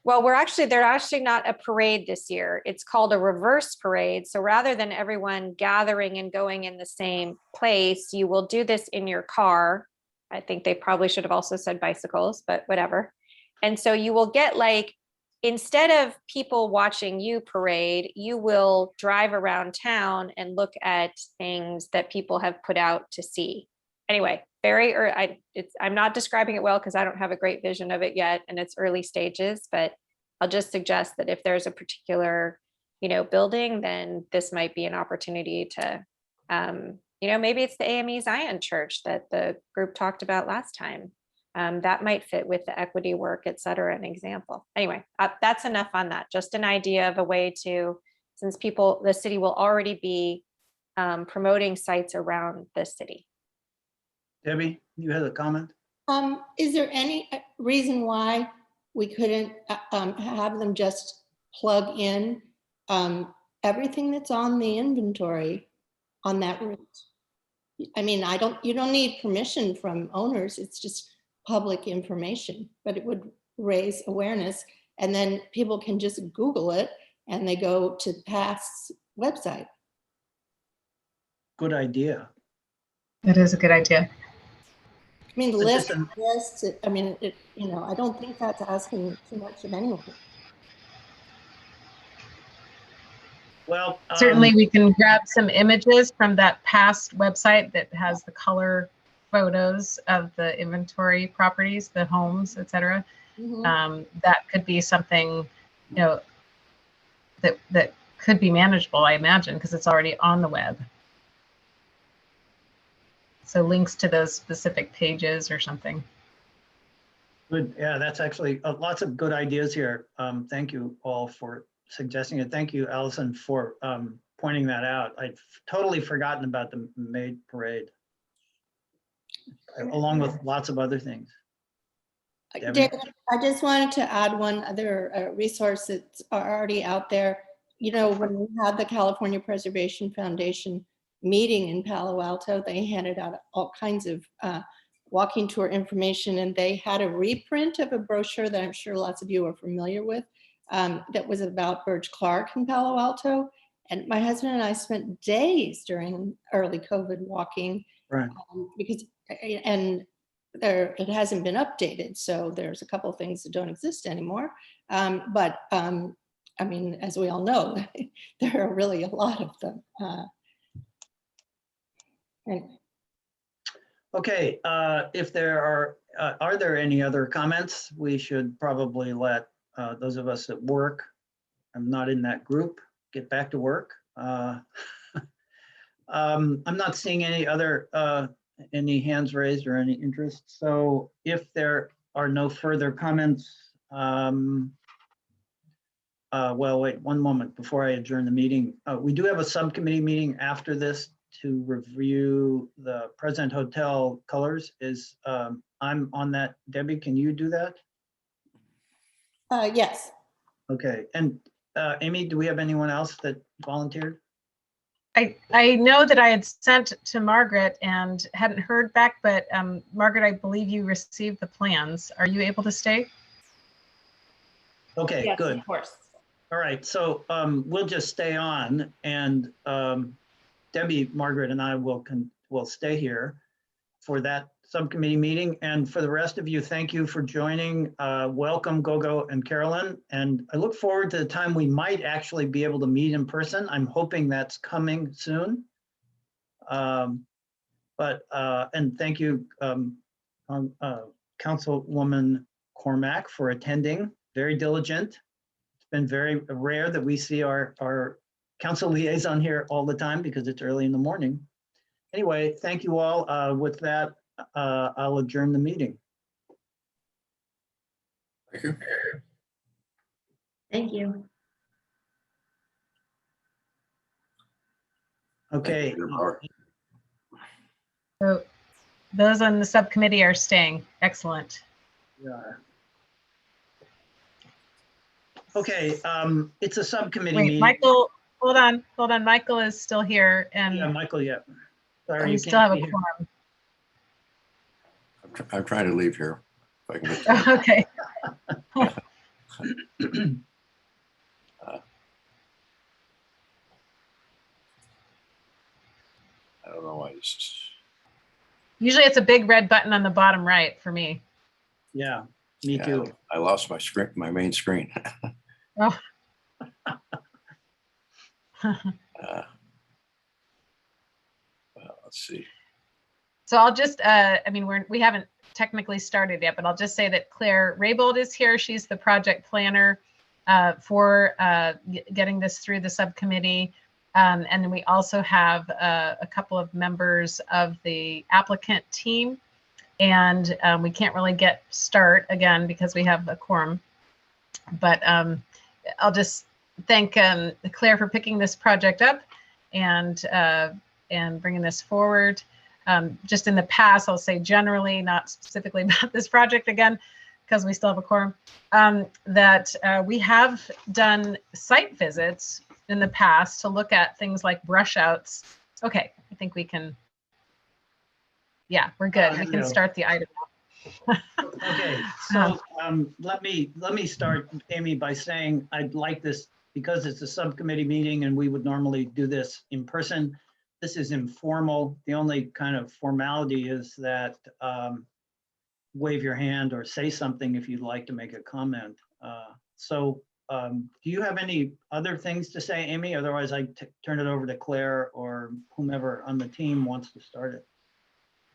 Well, they're actually not a parade this year. It's called a reverse parade. So rather than everyone gathering and going in the same place, you will do this in your car. I think they probably should have also said bicycles, but whatever. And so you will get like, instead of people watching you parade, you will drive around town and look at things that people have put out to see. Anyway, I'm not describing it well because I don't have a great vision of it yet and it's early stages, but I'll just suggest that if there's a particular, building, then this might be an opportunity to, maybe it's the AME Zion Church that the group talked about last time. That might fit with the equity work, et cetera, an example. Anyway, that's enough on that. Just an idea of a way to, since the city will already be promoting sites around the city. Debbie, you had a comment? Is there any reason why we couldn't have them just plug in everything that's on the inventory on that route? I mean, you don't need permission from owners. It's just public information, but it would raise awareness, and then people can just Google it and they go to PATH's website. Good idea. It is a good idea. I mean, the But list, listen- I mean, I don't think that's asking too much of anyone. Well, Certainly, we can grab some images from that past website that has the color photos of the inventory properties, the homes, et cetera. Mhm. That could be something, that could be manageable, I imagine, because it's already on the web. So links to those specific pages or something. good. Yeah, that's actually lots of good ideas here. Thank you all for suggesting it. Thank you, Allison, for pointing that out. I'd totally forgotten about the Maid Parade, along with lots of other things. Debbie? David, I just wanted to add one other resource that's already out there. When we had the California Preservation Foundation meeting in Palo Alto, they handed out all kinds of walking tour information, and they had a reprint of a brochure that I'm sure lots of you are familiar with, that was about Burge Clark in Palo Alto. And my husband and I spent days during early COVID walking, Right. because it hasn't been updated, so there's a couple of things that don't exist anymore. But I mean, as we all know, there are really a lot of them. Anyway. Okay, if there are there any other comments? We should probably let those of us at work, I'm not in that group, get back to work. I'm not seeing any other any hands raised or any interest. So if there are no further comments, well, wait one moment before I adjourn the meeting. We do have a subcommittee meeting after this to review the President Hotel colors. I'm on that. Debbie, can you do that? Yes. Okay, and Amy, do we have anyone else that volunteered? I know that I had sent to Margaret and hadn't heard back, but Margaret, I believe you received the plans. Are you able to stay? Okay, Yes, good. of course. All right, so we'll just stay on, and Debbie, Margaret, and I will stay here for that subcommittee meeting. And for the rest of you, thank you for joining. Welcome, Gogo and Carolyn. And I look forward to the time we might actually be able to meet in person. I'm hoping that's coming soon. And thank you, Councilwoman Cormack, for attending. Very diligent. It's been very rare that we see our council liaison here all the time because it's early in the morning. Anyway, thank you all. With that, I'll adjourn the meeting. Thank you. Thank you. Okay. Thank you, Mark. So those on the subcommittee are staying. Excellent. Yeah. Okay, it's a subcommittee Wait, meeting. Michael, hold on. Michael is still here Yeah, and Michael, yeah. Sorry, we you still have can't a be here. quorum. I'm trying to leave here. If I can get to it. Okay. I don't know why this is. Usually it's a big red button on the bottom right for me. Yeah, me Yeah, too. I lost my screen, my main screen. Oh. Well, let's see. So I'll just, I mean, we haven't technically started yet, but I'll just say that Claire Raybold is here. She's the project planner for getting this through the subcommittee. And then we also have a couple of members of the applicant team. And we can't really start again because we have a quorum. But I'll just thank Claire for picking this project up and bringing this forward. Just in the past, I'll say generally, not specifically about this project again, because we still have a quorum, that we have done site visits in the past to look at things like brush outs. Okay, I think we can, yeah, we're good. We can start the item. Okay, so let me start, Amy, by saying I'd like this, because it's a subcommittee meeting and we would normally do this in person. This is informal. The only kind of formality is that wave your hand or say something if you'd like to make a comment. Do you have any other things to say, Amy? Otherwise, I turn it over to Claire or whomever on the team wants to start it.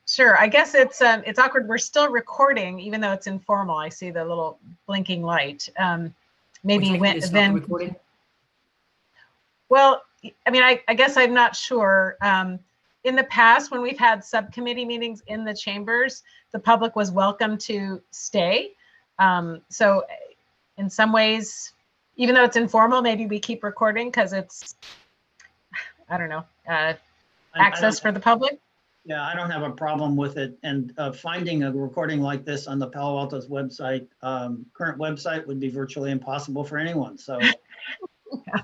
Sure. I guess it's awkward. We're still recording, even though it's informal. I see the little blinking light. Maybe when then. Recording? Well, I mean, I guess I'm not sure. In the past, when we've had subcommittee meetings in the chambers, the public was welcome to stay. So in some ways, even though it's informal, maybe we keep recording because it's, I don't know, access for the public. Yeah, I don't have a problem with it. And finding a recording like this on the Palo Alto's website, current website, would be virtually impossible for anyone. So Yeah.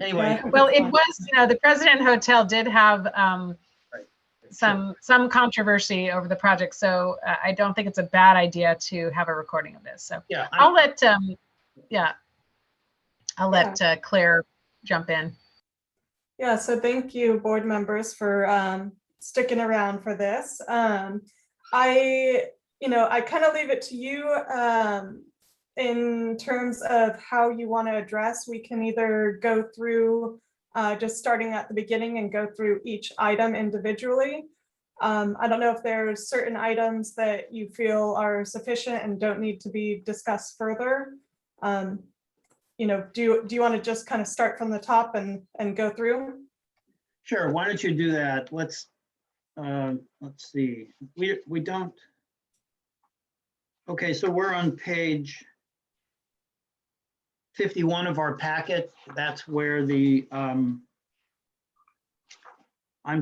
Anyway. Well, it was, the President Hotel did have some controversy over the project. So I don't think it's a bad idea to have a recording of this. So yeah, I'll let Claire jump in. Yeah, so thank you, board members, for sticking around for this. I kind of leave it to you in terms of how you want to address. We can either go through just starting at the beginning and go through each item individually. I don't know if there's certain items that you feel are sufficient and don't need to be discussed further. Do you want to just kind of start from the top and go through? Sure. Why don't you do that? Let's see. We don't. Okay, so we're on page 51 of our packet. That's where the I'm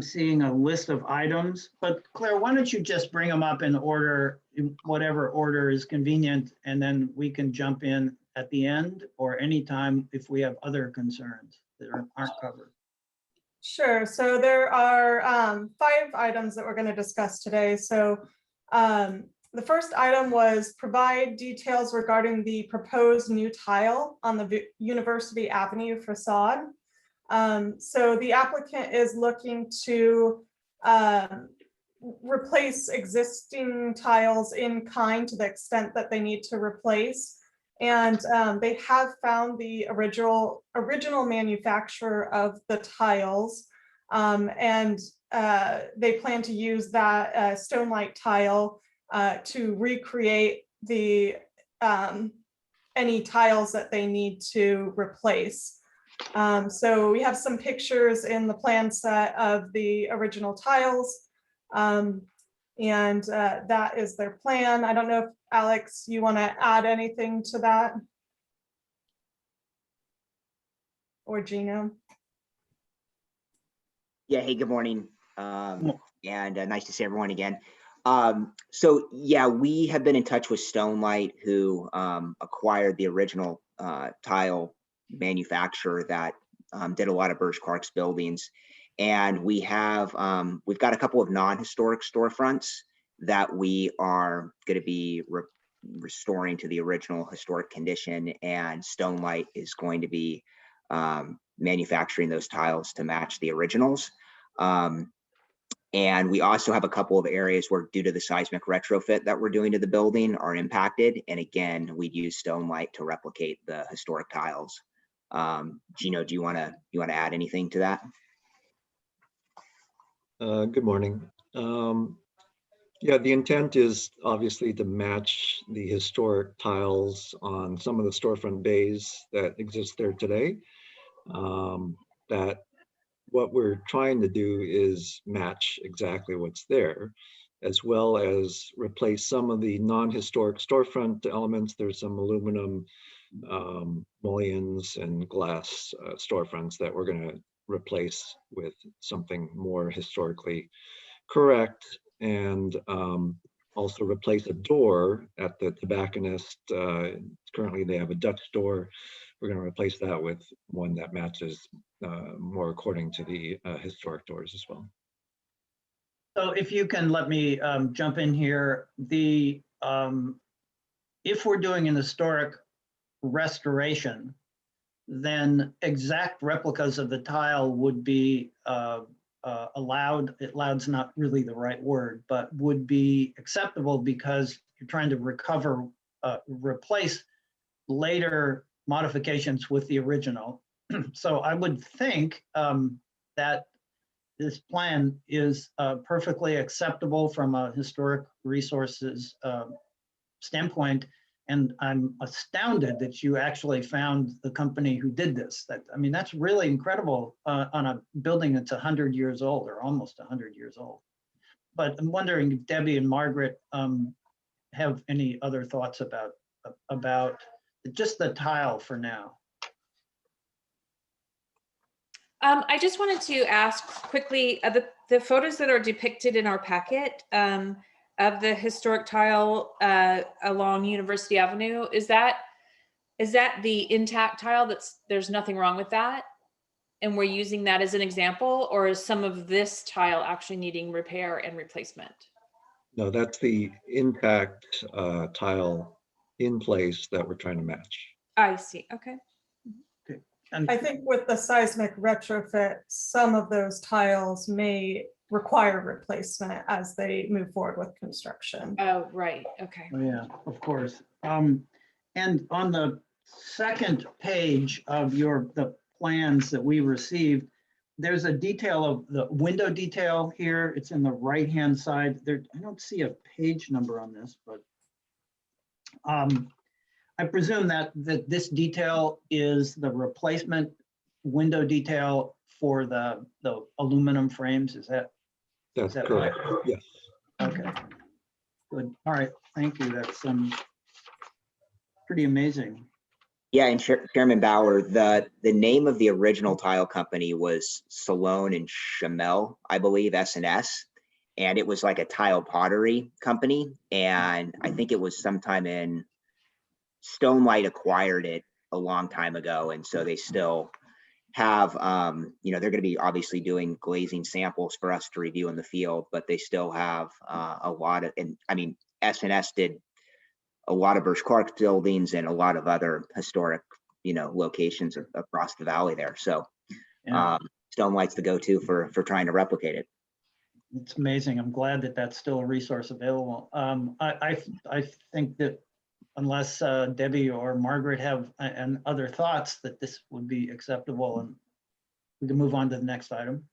seeing a list of items, but Claire, why don't you just bring them up in order, in whatever order is convenient, and then we can jump in at the end or anytime if we have other concerns that aren't covered. Sure. So there are 5 items that we're going to discuss today. So the first item was provide details regarding the proposed new tile on the University Avenue facade. So the applicant is looking to replace existing tiles in kind to the extent that they need to replace. And they have found the original manufacturer of the tiles, and they plan to use that Stonelight tile to recreate the any tiles that they need to replace. So we have some pictures in the plan set of the original tiles, and that is their plan. I don't know if Alex, you want to add anything to that? Or Gino? Yeah, hey, good morning. And nice to see everyone again. So yeah, we have been in touch with Stonelight, who acquired the original tile manufacturer that did a lot of Birch-Clark's buildings. And we've got a couple of non-historic storefronts that we are going to be restoring to the original historic condition, and Stonelight is going to be manufacturing those tiles to match the originals. And we also have a couple of areas where, due to the seismic retrofit that we're doing to the building, are impacted. And again, we'd use stone light to replicate the historic tiles. Gino, do you want to add anything to that? Good morning. Yeah, the intent is obviously to match the historic tiles on some of the storefront bays that exist there today. That what we're trying to do is match exactly what's there, as well as replace some of the non-historic storefront elements. There's some aluminum mullions and glass storefronts that we're going to replace with something more historically correct, and also replace a door at the tobacconist. Currently they have a Dutch door. We're going to replace that with one that matches more according to the historic doors as well. So if you can let me jump in here, if we're doing an historic restoration, then exact replicas of the tile would be allowed. Allowed's not really the right word, but would be acceptable because you're trying to recover, replace later modifications with the original. So I would think that this plan is perfectly acceptable from a historic resources standpoint. And I'm astounded that you actually found the company who did this. I mean, that's really incredible on a building that's 100 years old, or almost 100 years old. But I'm wondering if Debbie and Margaret have any other thoughts about just the tile for now. I just wanted to ask quickly, the photos that are depicted in our packet of the historic tile along University Avenue, is that the intact tile? There's nothing wrong with that, and we're using that as an example, or is some of this tile actually needing repair and replacement? No, that's the intact tile in place that we're trying to match. I see. Okay. And I think with the seismic retrofit, some of those tiles may require replacement as they move forward with construction. Oh, right. Okay. oh, yeah, of course. And on the second page of the plans that we received, there's a detail of the window detail here. It's in the right-hand side. There, I don't see a page number on this, but I presume that this detail is the replacement window detail for the aluminum frames. Is that Correct. right? Yes. Okay. Good. All right. Thank you. That's pretty amazing. Yeah, and Chairman Bauer, the name of the original tile company was Salone and Chamel, I believe, S&S, and it was like a tile pottery company. And I think it was sometime in Stone Light acquired it a long time ago, and so they still have, they're going to be obviously doing glazing samples for us to review in the field, but they still have a lot of, and I mean, S&S did a lot of Birch Clark buildings and a lot of other historic, locations across the valley there. So Yeah. Stone Light's the go-to for trying to replicate it. It's amazing. I'm glad that that's still a resource available. I think that unless Debbie or Margaret have other thoughts, that this would be acceptable, and we can move on to the next item.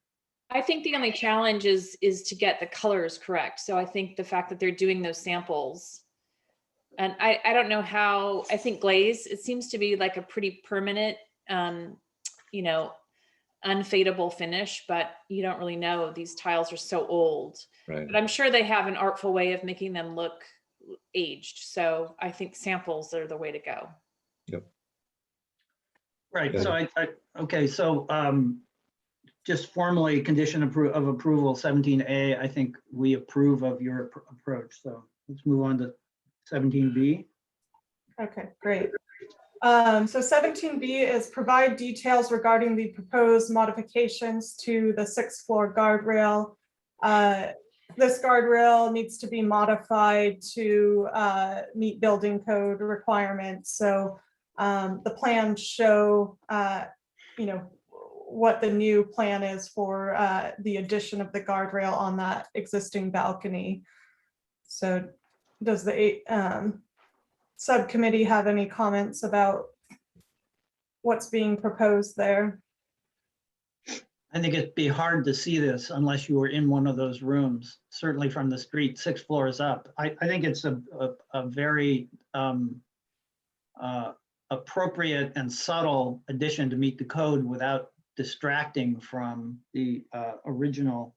I think the only challenge is to get the colors correct. So I think the fact that they're doing those samples, and I don't know how, I think glaze, it seems to be like a pretty permanent, unfadable finish, but you don't really know. These tiles are so old. Right. But I'm sure they have an artful way of making them look aged. So I think samples are the way to go. Yep. Right. Yeah. So okay. So just formally condition of approval 17A, I think we approve of your approach. So let's move on to 17B. Okay, great. So 17B is provide details regarding the proposed modifications to the 6th floor guardrail. This guardrail needs to be modified to meet building code requirements. So the plans show, what the new plan is for the addition of the guardrail on that existing balcony. So does the subcommittee have any comments about what's being proposed there? I think it'd be hard to see this unless you were in one of those rooms, certainly from the street, 6 floors up. I think it's a very appropriate and subtle addition to meet the code without distracting from the original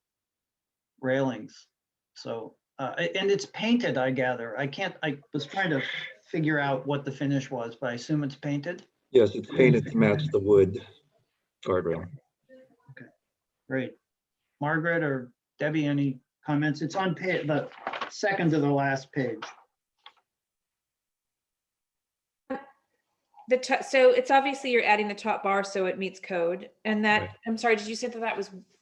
railings. So, and it's painted, I gather. I was trying to figure out what the finish was, but I assume it's painted. Yes, it's painted to match the wood guardrail. Great. Margaret or Debbie, any comments? It's on the second to the last page. So it's obviously you're adding the top bar so it meets code, and that, Right. I'm sorry, did you say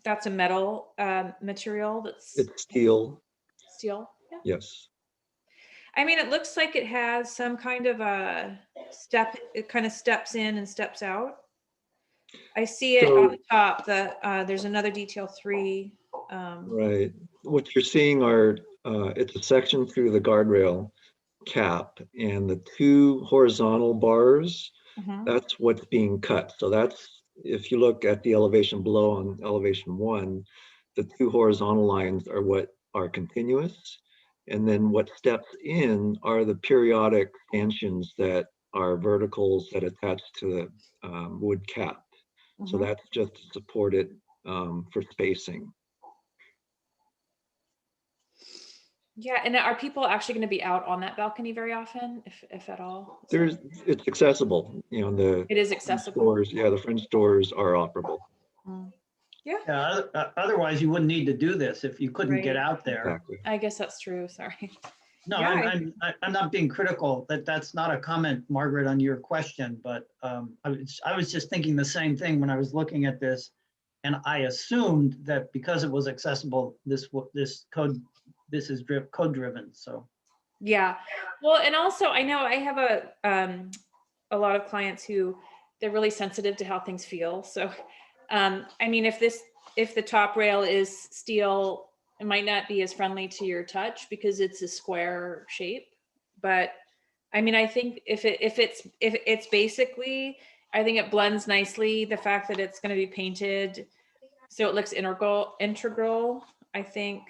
that's a metal material that's It's steel, steel? Yeah. yes. I mean, it looks like it has some kind of a step, it kind of steps in and steps out. I see it on the top, there's another detail 3. Right. What you're seeing are, it's a section through the guardrail cap, and the 2 horizontal bars, that's what's being cut. So that's, if you look at the elevation below on elevation 1, the 2 horizontal lines are what are continuous. And then what steps in are the periodic stanchions that are verticals that attach to the wood cap. So that's just to support it for spacing. Yeah, and are people actually going to be out on that balcony very often, if at all? It's accessible, you know, the It is accessible. doors, yeah, the French doors are operable. Yeah, Otherwise, you wouldn't need to do this if you couldn't get Right. out there. Exactly. I guess that's true. Sorry. No, Yeah, I'm not being critical. That's not a comment, Margaret, on your question, but I was just thinking the same thing when I was looking at this. And I assumed that because it was accessible, this is code driven, so. Yeah. Well, and also I know I have a lot of clients who they're really sensitive to how things feel. So, I mean, if the top rail is steel, it might not be as friendly to your touch because it's a square shape. But I mean, I think if it's basically, I think it blends nicely. The fact that it's going to be painted so it looks integral. I think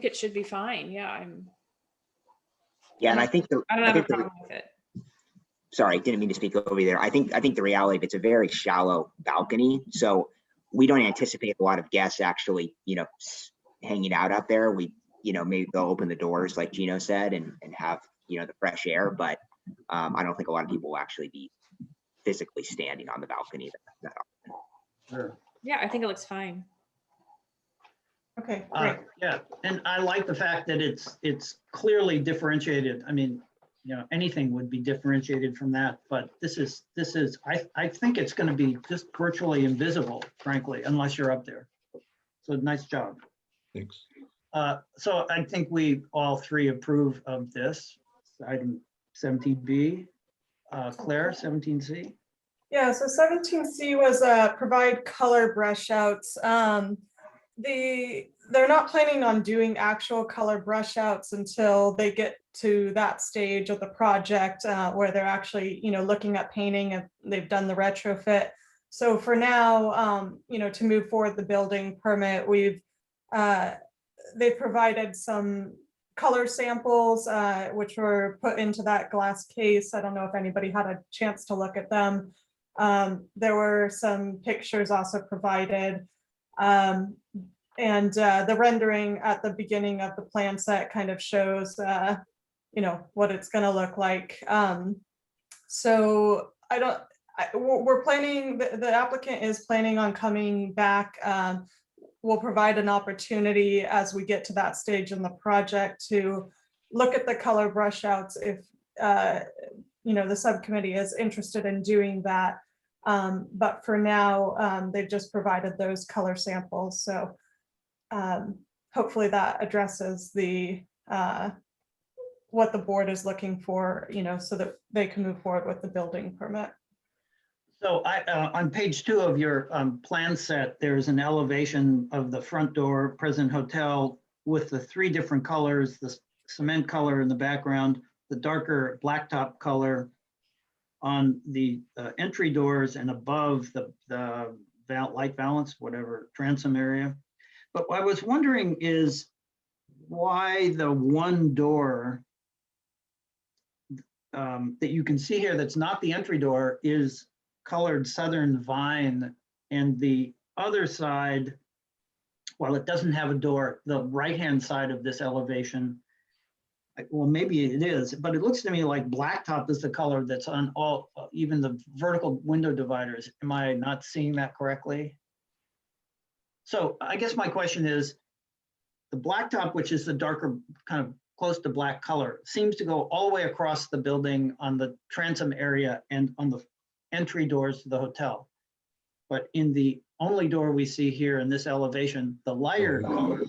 it should be fine. Yeah, Yeah, and I think I don't have a problem with it. Sorry, didn't mean to speak over you there. I think the reality of it's a very shallow balcony, so we don't anticipate a lot of guests actually, hanging out there. Maybe they'll open the doors like Gino said and have, the fresh air, but I don't think a lot of people will actually be physically standing on the balcony that often. Sure. Yeah, I think it looks fine. Okay, great. Yeah, and I like the fact that it's clearly differentiated. I mean, anything would be differentiated from that, but this is, I think it's going to be just virtually invisible, frankly, unless you're up there. So nice job. Thanks. So I think we all 3 approve of this. Item 17B. Claire, 17C. Yeah, so 17C was provide color brush outs. They're not planning on doing actual color brush outs until they get to that stage of the project where they're actually, looking at painting and they've done the retrofit. So for now, to move forward the building permit, they've provided some color samples, which were put into that glass case. I don't know if anybody had a chance to look at them. There were some pictures also provided. And the rendering at the beginning of the plan set kind of shows, what it's going to look like. So we're planning, the applicant is planning on coming back. We'll provide an opportunity as we get to that stage in the project to look at the color brush outs if, the subcommittee is interested in doing that. But for now, they've just provided those color samples. So hopefully that addresses what the board is looking for, so that they can move forward with the building permit. So on page 2 of your plan set, there's an elevation of the front door, President Hotel, with the 3 different colors, the cement color in the background, the darker blacktop color on the entry doors and above the light valance, whatever, transom area. But what I was wondering is why the one door that you can see here that's not the entry door is colored southern vine, and the other side, while it doesn't have a door, the right-hand side of this elevation, well, maybe it is, but it looks to me like blacktop is the color that's on all, even the vertical window dividers. Am I not seeing that correctly? So I guess my question is, the blacktop, which is the darker, kind of close to black color, seems to go all the way across the building on the transom area and on the entry doors to the hotel. But in the only door we see here in this elevation, the lighter color,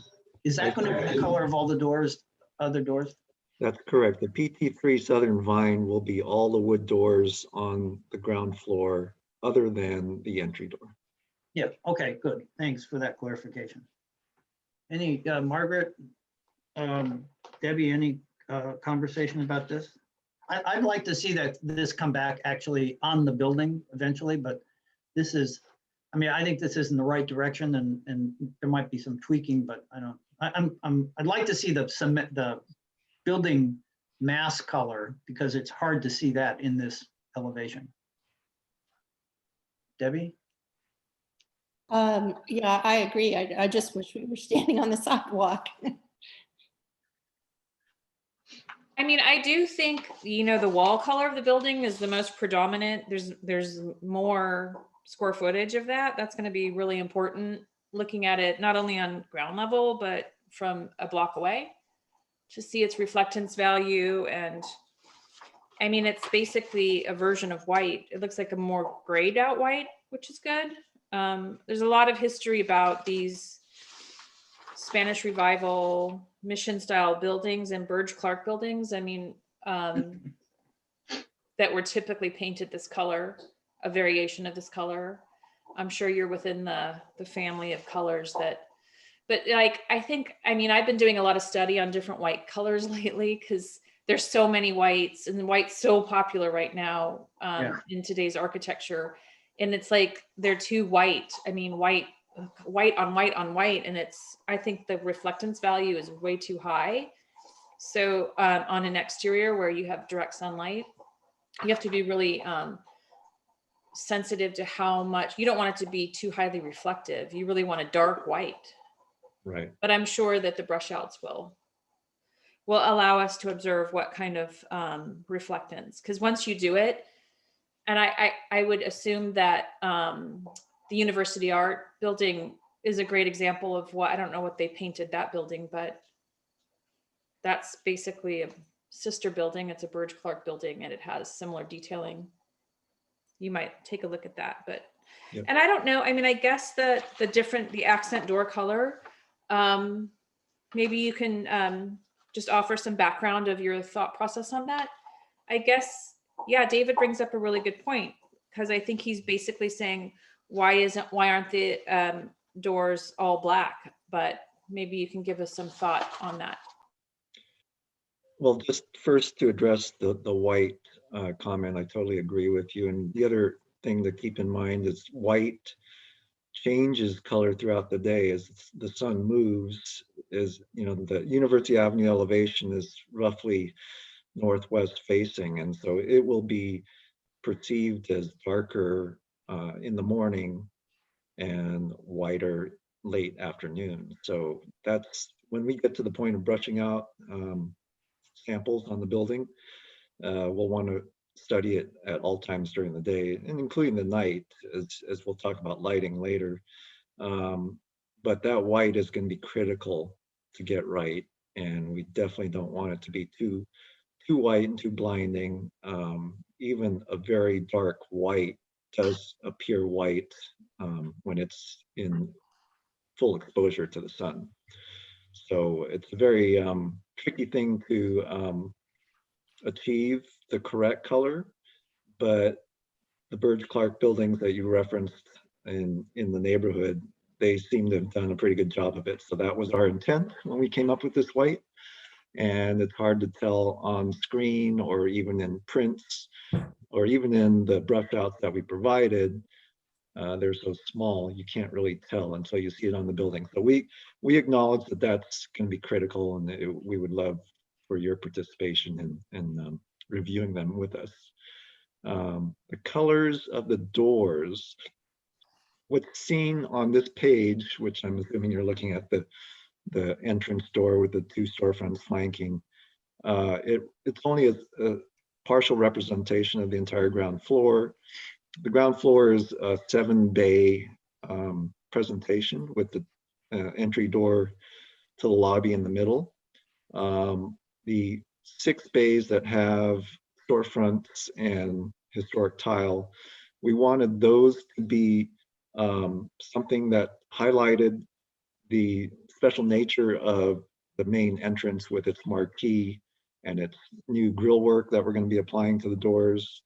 is that going to be the color of all the doors, other doors? That's correct. The PT3 Southern Vine will be all the wood doors on the ground floor other than the entry door. Yeah, okay, good. Thanks for that clarification. Any, Margaret, Debbie, any conversation about this? I'd like to see that this come back actually on the building eventually, but this is, I mean, I think this is in the right direction, and there might be some tweaking, but I don't, I'd like to see the cement, the building mass color, because it's hard to see that in this elevation. Debbie? Yeah, I agree. I just wish we were standing on the sidewalk. I mean, I do think, you know, the wall color of the building is the most predominant. There's more square footage of that. That's going to be really important, looking at it not only on ground level, but from a block away to see its reflectance value. And I mean, it's basically a version of white. It looks like a more grayed out white, which is good. There's a lot of history about these Spanish Revival mission style buildings and Burge Clark buildings. I mean, that were typically painted this color, a variation of this color. I'm sure you're within the family of colors that, but like, I mean, I've been doing a lot of study on different white colors lately because there's so many whites, and white's so popular right now in today's architecture. And it's like, they're too white. I mean, white on white on white. And I think the reflectance value is way too high. So on an exterior where you have direct sunlight, you have to be really sensitive to how much, you don't want it to be too highly reflective. You really want a dark white. Right. But I'm sure that the brush outs will allow us to observe what kind of reflectance, because once you do it, and I would assume that the University Art building is a great example of what, I don't know what they painted that building, but that's basically a sister building. It's a Burge Clark building, and it has similar detailing. You might take a look at that, but, yep. And I don't know, I mean, I guess the accent door color, maybe you can just offer some background of your thought process on that. I guess, yeah, David brings up a really good point, because I think he's basically saying, why aren't the doors all black? But maybe you can give us some thought on that. Well, just first to address the white comment, I totally agree with you. And the other thing to keep in mind is white changes color throughout the day as the sun moves. Is, you know, the University Avenue elevation is roughly northwest facing, and so it will be perceived as darker in the morning and whiter late afternoon. So that's when we get to the point of brushing out samples on the building, we'll want to study it at all times during the day, and including the night, as we'll talk about lighting later. But that white is going to be critical to get right, and we definitely don't want it to be too white and too blinding. Even a very dark white does appear white when it's in full exposure to the sun. So it's a very tricky thing to achieve the correct color, but the Burge Clark buildings that you referenced in the neighborhood, they seem to have done a pretty good job of it. So that was our intent when we came up with this white. And it's hard to tell on screen or even in prints or even in the brush outs that we provided. They're so small, you can't really tell until you see it on the building. So we acknowledge that that's going to be critical, and we would love for your participation in reviewing them with us. The colors of the doors, what's seen on this page, which I'm assuming you're looking at the entrance door with the two storefronts flanking, it's only a partial representation of the entire ground floor. The ground floor is a 7-bay presentation with the entry door to the lobby in the middle. The 6 bays that have storefronts and historic tile, we wanted those to be something that highlighted the special nature of the main entrance with its marquee and its new grille work that we're going to be applying to the doors,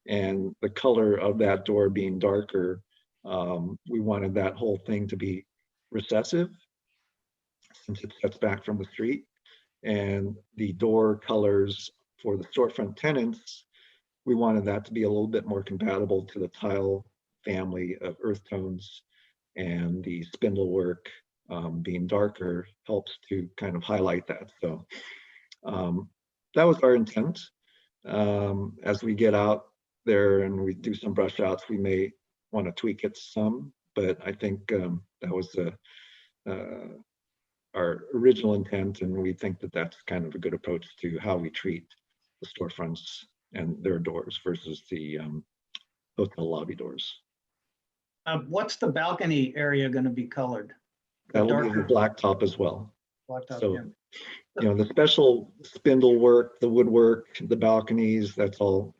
and the color of that door being darker. We wanted that whole thing to be recessive since it sets back from the street, and the door colors for the storefront tenants, we wanted that to be a little bit more compatible to the tile family of earth tones, and the spindle work being darker helps to kind of highlight that. So that was our intent. As we get out there and we do some brush outs, we may want to tweak it some, but I think that was our original intent, and we think that that's kind of a good approach to how we treat the storefronts and their doors versus the hotel lobby doors. What's the balcony area going to be colored? That will be the Darker blacktop as well. blacktop, So, yeah. you know, the special spindle work, the woodwork, the balconies, that's all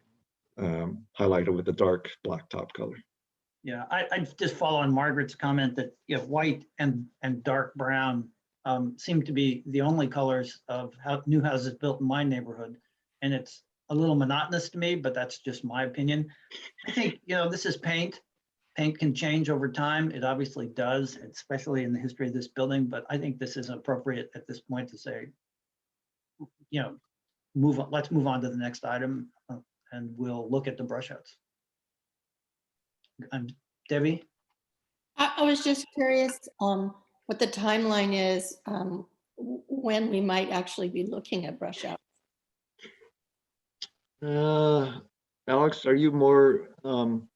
highlighted with the dark blacktop color. Yeah, I just follow on Margaret's comment that, you know, white and dark brown seem to be the only colors of how new houses built in my neighborhood. And it's a little monotonous to me, but that's just my opinion. I think, you know, this is paint. Paint can change over time. It obviously does, especially in the history of this building, but I think this is appropriate at this point to say, you know, move on, let's move on to the next item and we'll look at the brush outs. Debbie? I was just curious what the timeline is when we might actually be looking at brush outs. Alex, are you more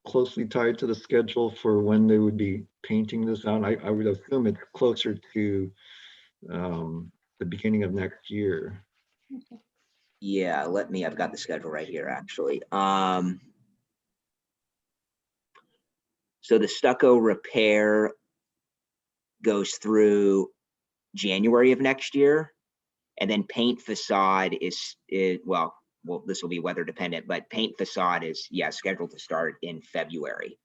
closely tied to the schedule for when they would be painting this out? I would assume it's closer to the beginning of next year. Okay. Yeah, I've got the schedule right here, actually. So the stucco repair goes through January of next year, and then paint facade is well, this will be weather dependent, but paint facade is, yeah, scheduled to start in February.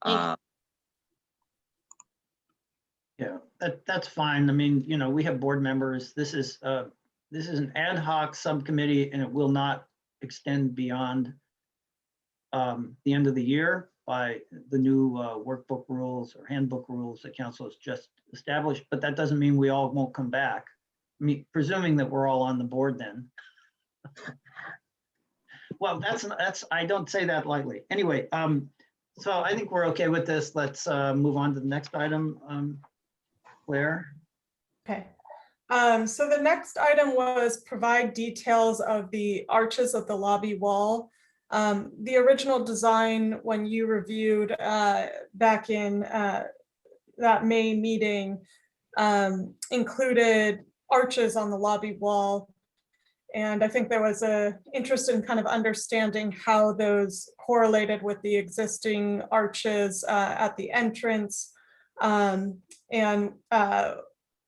Thank Yeah, that's fine. I mean, you know, we have board members. This is an ad hoc subcommittee, and it will not extend beyond the end of the year by the new workbook rules or handbook rules that council has just established. But that doesn't mean we all won't come back. I mean, presuming that we're all on the board then. Well, that's I don't say that lightly. Anyway, so I think we're okay with this. Let's move on to the next item. Claire? Okay. So the next item was provide details of the arches of the lobby wall. The original design, when you reviewed back in that May meeting, included arches on the lobby wall. And I think there was an interest in kind of understanding how those correlated with the existing arches at the entrance, and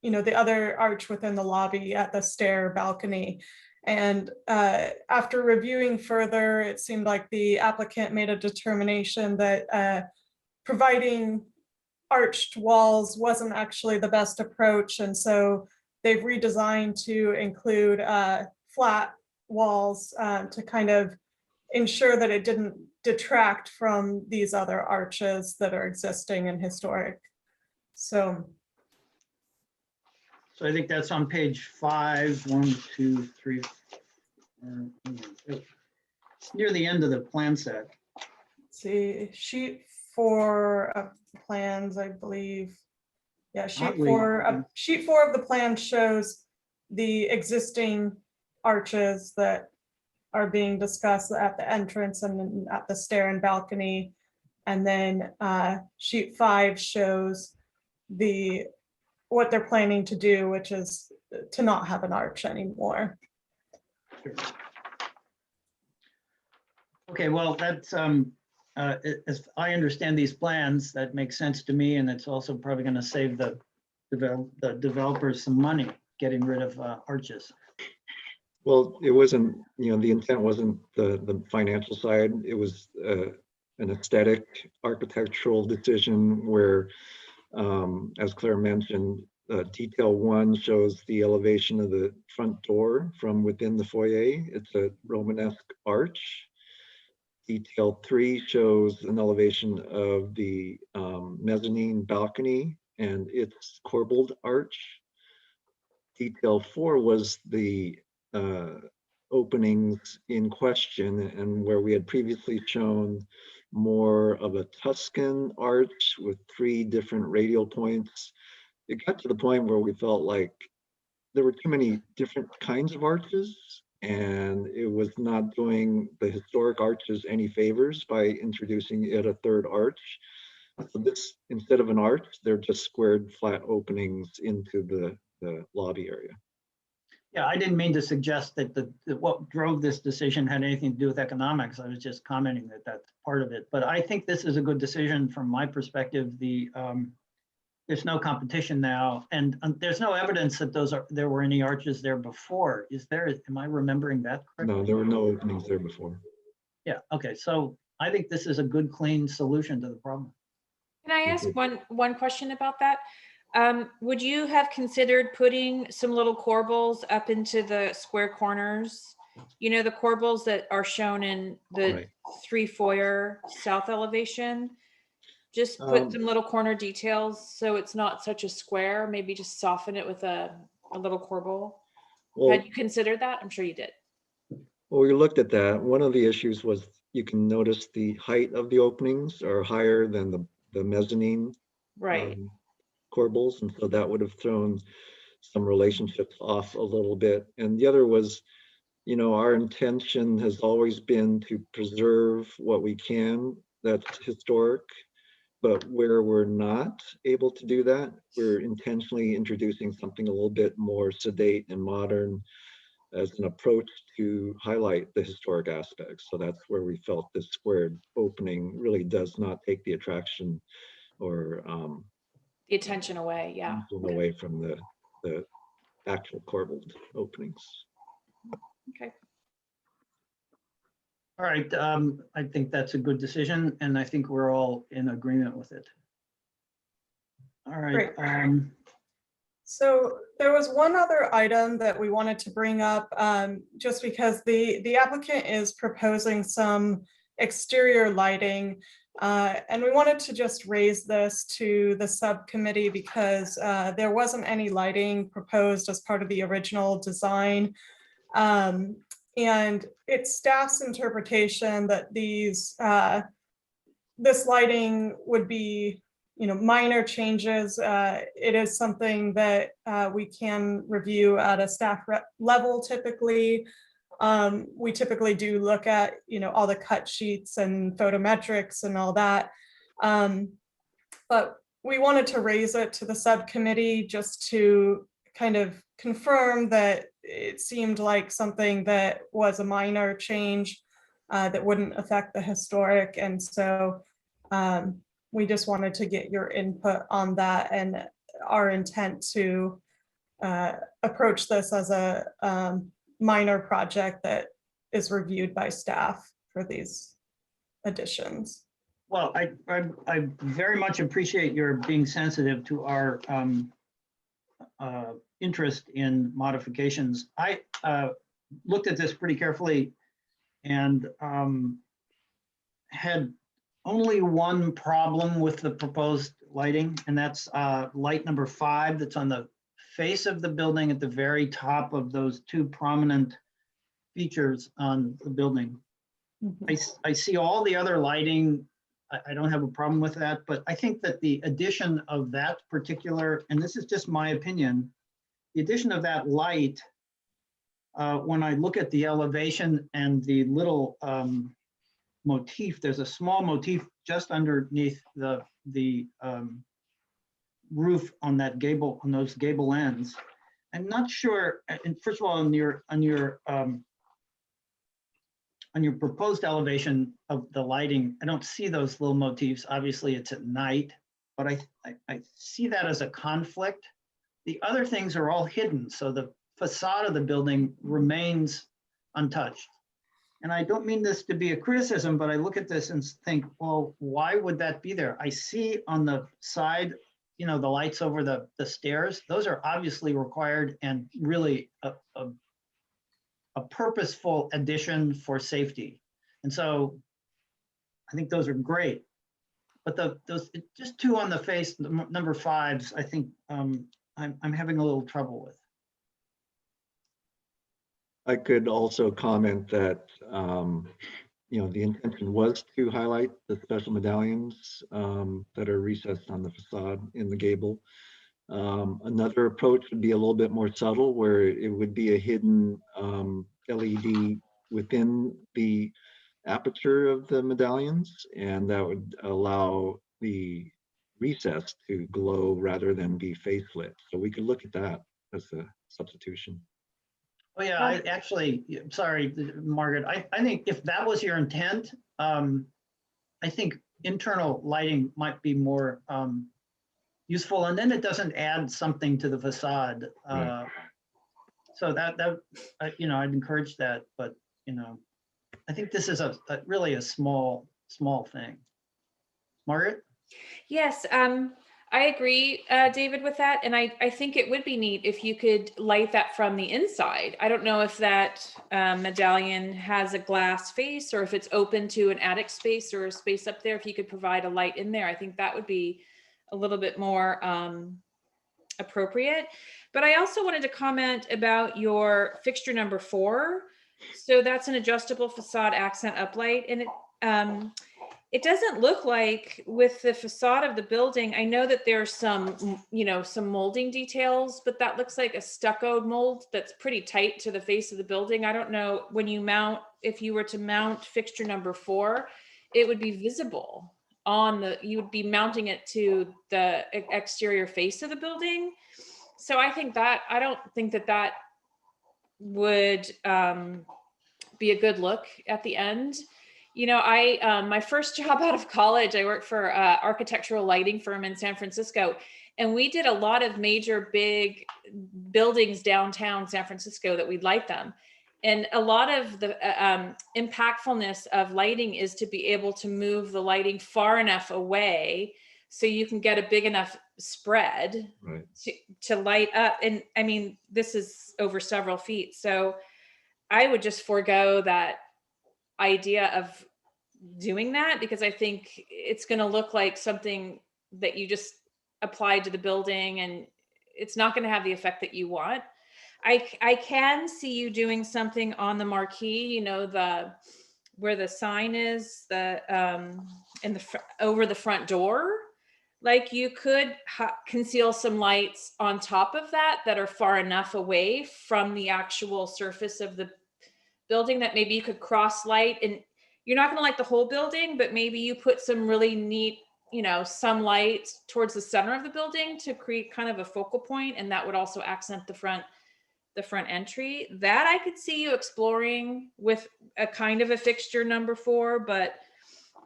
you know, the other arch within the lobby at the stair balcony. And after reviewing further, it seemed like the applicant made a determination that providing arched walls wasn't actually the best approach. And so they've redesigned to include flat walls to kind of ensure that it didn't detract from these other arches that are existing and historic. So I think that's on page 5, 1, 2, 3. It's near the end of the plan set. let's see, sheet 4 of the plans, I believe. Yeah, sheet Oddly, 4 of the plan shows the existing arches that are being discussed at the entrance and then at the stair and balcony. And then sheet 5 shows what they're planning to do, which is to not have an arch anymore. Sure. Okay, well, that's, as I understand these plans, that makes sense to me, and it's also probably going to save the developers some money getting rid of arches. Well, it wasn't, the intent wasn't the financial side. It was an aesthetic architectural decision where, as Claire mentioned, detail 1 shows the elevation of the front door from within the foyer. It's a Romanesque arch. Detail 3 shows an elevation of the mezzanine balcony and its corbelled arch. Detail 4 was the openings in question, and where we had previously shown more of a Tuscan arch with 3 different radial points. It got to the point where we felt like there were too many different kinds of arches, and it was not doing the historic arches any favors by introducing yet a 3rd arch. So this, instead of an arch, they're just squared flat openings into the lobby area. Yeah, I didn't mean to suggest that what drove this decision had anything to do with economics. I was just commenting that that's part of it. But I think this is a good decision from my perspective. There's no competition now, and there's no evidence that there were any arches there before. Is there? Am I remembering that correctly? No, there were no openings there before. Yeah. Okay. So I think this is a good, clean solution to the problem. Can I ask one question about that? Would you have considered putting some little corbels up into the square corners? The corbels that are shown in the 3 foyer south elevation? Just put some little corner details so it's not such a square, maybe just soften it with a little corbel. Well, Had you considered that? I'm sure you did. well, we looked at that. One of the issues was you can notice the height of the openings are higher than the mezzanine Right. corbels, and so that would have thrown some relationships off a little bit. And the other was, our intention has always been to preserve what we can that's historic, but where we're not able to do that, we're intentionally introducing something a little bit more sedate and modern as an approach to highlight the historic aspects. So that's where we felt this squared opening really does not take the attraction or The attention away. Yeah. away from the actual corbelled openings. Okay. All right. I think that's a good decision, and I think we're all in agreement with it. All right. Great. So there was one other item that we wanted to bring up, just because the applicant is proposing some exterior lighting. And we wanted to just raise this to the subcommittee because there wasn't any lighting proposed as part of the original design. And it's staff's interpretation that this lighting would be, minor changes. It is something that we can review at a staff level typically. We typically do look at, all the cut sheets and photometrics and all that. But we wanted to raise it to the subcommittee just to kind of confirm that it seemed like something that was a minor change that wouldn't affect the historic. And so we just wanted to get your input on that and our intent to approach this as a minor project that is reviewed by staff for these additions. Well, I very much appreciate your being sensitive to our interest in modifications. I looked at this pretty carefully, and had only one problem with the proposed lighting, and that's light number 5 that's on the face of the building at the very top of those 2 prominent features on the building. I see all the other lighting. I don't have a problem with that, but I think that the addition of that particular, and this is just my opinion, the addition of that light, when I look at the elevation and the little motif, there's a small motif just underneath the roof on that gable, on those gable ends. I'm not sure, and first of all, on your proposed elevation of the lighting, I don't see those little motifs. Obviously, it's at night, but I see that as a conflict. The other things are all hidden, so the facade of the building remains untouched. And I don't mean this to be a criticism, but I look at this and think, well, why would that be there? I see on the side, you know, the lights over the stairs. Those are obviously required and really a purposeful addition for safety. And so I think those are great. But those just 2 on the face, the number 5s, I think I'm having a little trouble with. I could also comment that, you know, the intention was to highlight the special medallions that are recessed on the facade in the gable. Another approach would be a little bit more subtle, where it would be a hidden LED within the aperture of the medallions, and that would allow the recess to glow rather than be face lit. So we could look at that as a substitution. Oh yeah, I actually, sorry, Margaret, I think if that was your intent, I think internal lighting might be more useful, and then it doesn't add something to the facade. Right. So that you know, I'd encourage that, but you know, I think this is really a small thing. Margaret? Yes, I agree, David, with that. And I think it would be neat if you could light that from the inside. I don't know if that medallion has a glass face or if it's open to an attic space or a space up there. If you could provide a light in there, I think that would be a little bit more appropriate. But I also wanted to comment about your fixture number 4. So that's an adjustable facade accent uplight. And it doesn't look like with the facade of the building, I know that there's some, you know, some molding details, but that looks like a stuccoed mold that's pretty tight to the face of the building. I don't know, when you mount, if you were to mount fixture number 4, it would be visible on the, you would be mounting it to the exterior face of the building. So I think that, I don't think that that would be a good look at the end. You know, my first job out of college, I worked for an architectural lighting firm in San Francisco, and we did a lot of major big buildings downtown San Francisco that we'd light them. And a lot of the impactfulness of lighting is to be able to move the lighting far enough away so you can get a big enough spread Right. to light up. And I mean, this is over several feet. So I would just forego that idea of doing that, because I think it's going to look like something that you just applied to the building and it's not going to have the effect that you want. I can see you doing something on the marquee, you know, where the sign is, over the front door. Like you could conceal some lights on top of that are far enough away from the actual surface of the building that maybe you could cross light, and you're not going to light the whole building, but maybe you put some really neat, you know, some light towards the center of the building to create kind of a focal point, and that would also accent the front entry. That I could see you exploring with a kind of a fixture number 4, but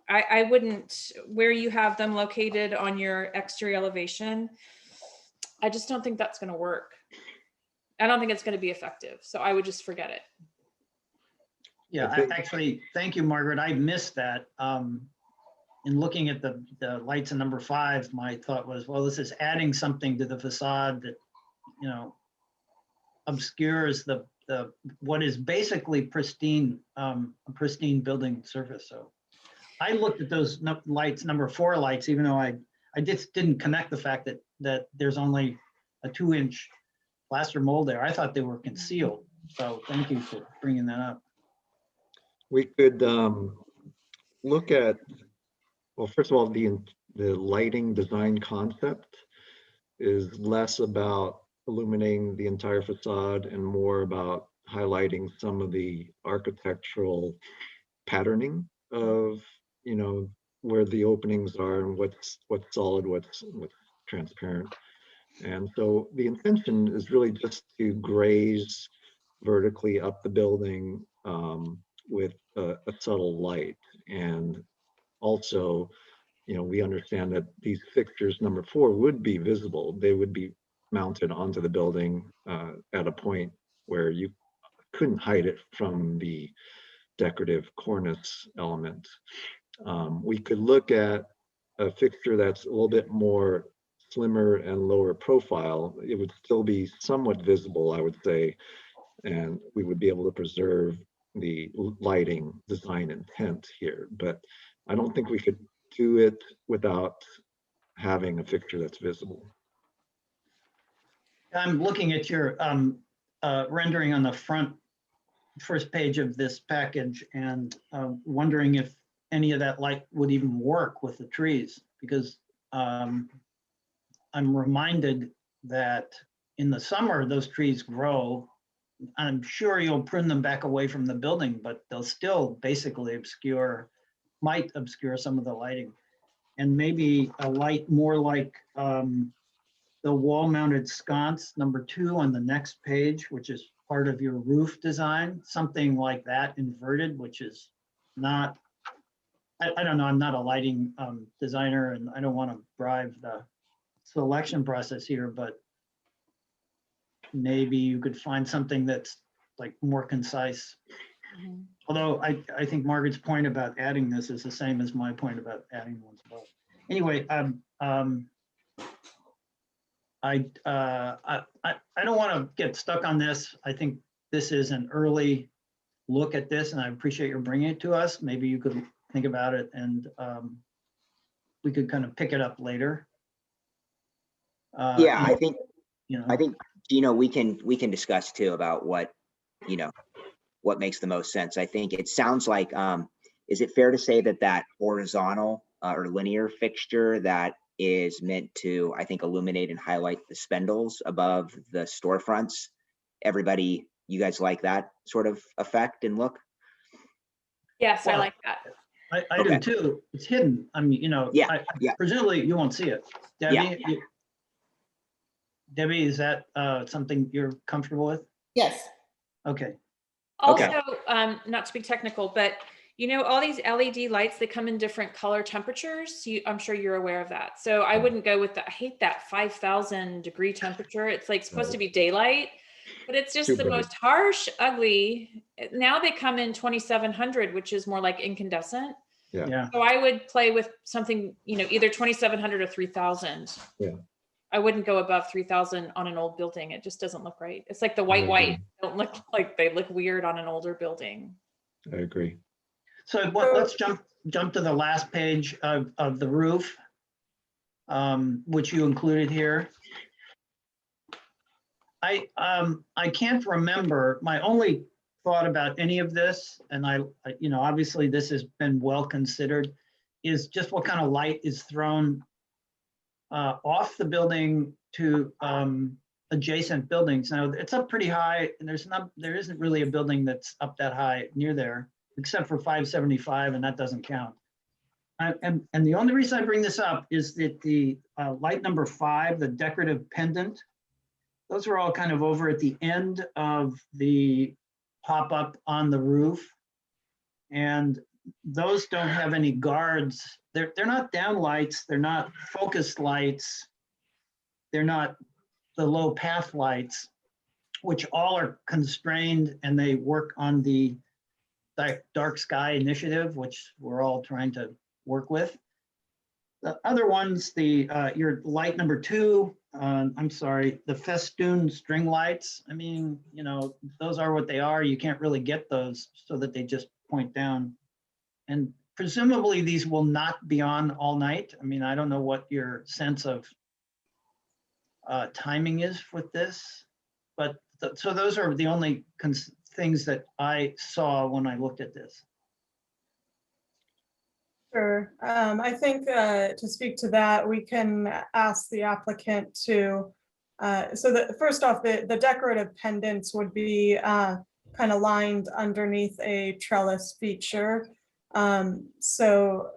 I wouldn't, where you have them located on your exterior elevation, I just don't think that's going to work. I don't think it's going to be effective. So I would just forget it. Yeah, actually, thank you, Margaret. I missed that. In looking at the lights in number 5, my thought was, well, this is adding something to the facade that, you know, obscures the what is basically pristine, a pristine building surface. So I looked at those lights, number 4 lights, even though I just didn't connect the fact that there's only a 2-inch plaster mold there. I thought they were concealed. So thank you for bringing that up. We could look at, well, first of all, the lighting design concept is less about illuminating the entire facade and more about highlighting some of the architectural patterning of, you know, where the openings are and what's solid, what's transparent. And so the intention is really just to graze vertically up the building with a subtle light. And also, you know, we understand that these fixtures, number 4, would be visible. They would be mounted onto the building at a point where you couldn't hide it from the decorative cornice element. We could look at a fixture that's a little bit more slimmer and lower profile. It would still be somewhat visible, I would say, and we would be able to preserve the lighting design intent here. But I don't think we could do it without having a fixture that's visible. I'm looking at your rendering on the first page of this package and wondering if any of that light would even work with the trees, because I'm reminded that in the summer, those trees grow. I'm sure you'll prune them back away from the building, but they'll still basically might obscure some of the lighting. And maybe a light more like the wall-mounted sconce, number 2 on the next page, which is part of your roof design, something like that inverted, which is not, I don't know, I'm not a lighting designer and I don't want to bribe the selection process here, but maybe you could find something that's like more concise. Although I think Margaret's point about adding this is the same as my point about adding ones above. Anyway, I don't want to get stuck on this. I think this is an early look at this, and I appreciate your bringing it to us. Maybe you could think about it, and we could kind of pick it up later. Yeah, I think, you know, I think, Gino, we can discuss too about what, you know, what makes the most sense. I think it sounds like, is it fair to say that that horizontal or linear fixture that is meant to, I think, illuminate and highlight the spindles above the storefronts? Everybody, you guys like that sort of effect and look? Yes, I Well, like that. I Okay. do too. It's hidden. I mean, you know, Yeah, yeah. presumably you won't see it. Debbie, Yeah. Debbie, is that something you're comfortable with? Yes. Okay. Also, not to be technical, but you know, all these LED lights, they come in different color temperatures. I'm sure you're aware of that. So I wouldn't go with I hate that 5,000 degree temperature. It's like supposed to be daylight, but it's just the most harsh, ugly. Now they come in 2,700, which is more like incandescent. Yeah. So I would play with something, you know, either 2,700 or 3,000. Yeah. I wouldn't go above 3,000 on an old building. It just doesn't look right. It's like the white don't look like, they look weird on an older building. I agree. So let's jump to the last page of the roof, which you included here. I can't remember, my only thought about any of this, and you know, obviously this has been well considered, is just what kind of light is thrown off the building to adjacent buildings. Now it's up pretty high, and there isn't really a building that's up that high near there, except for 575, and that doesn't count. And the only reason I bring this up is that the light number 5, the decorative pendant, those are all kind of over at the end of the pop-up on the roof. And those don't have any guards. They're not down lights. They're not focused lights. They're not the low path lights, which all are constrained, and they work on the dark sky initiative, which we're all trying to work with. The other ones, your light number 2 I'm sorry, the festoon string lights, I mean, you know, those are what they are. You can't really get those so that they just point down. And presumably these will not be on all night. I mean, I don't know what your sense of timing is with this, but so those are the only things that I saw when I looked at this. Sure. I think to speak to that, we can ask the applicant to, so that first off, the decorative pendants would be kind of lined underneath a trellis feature. So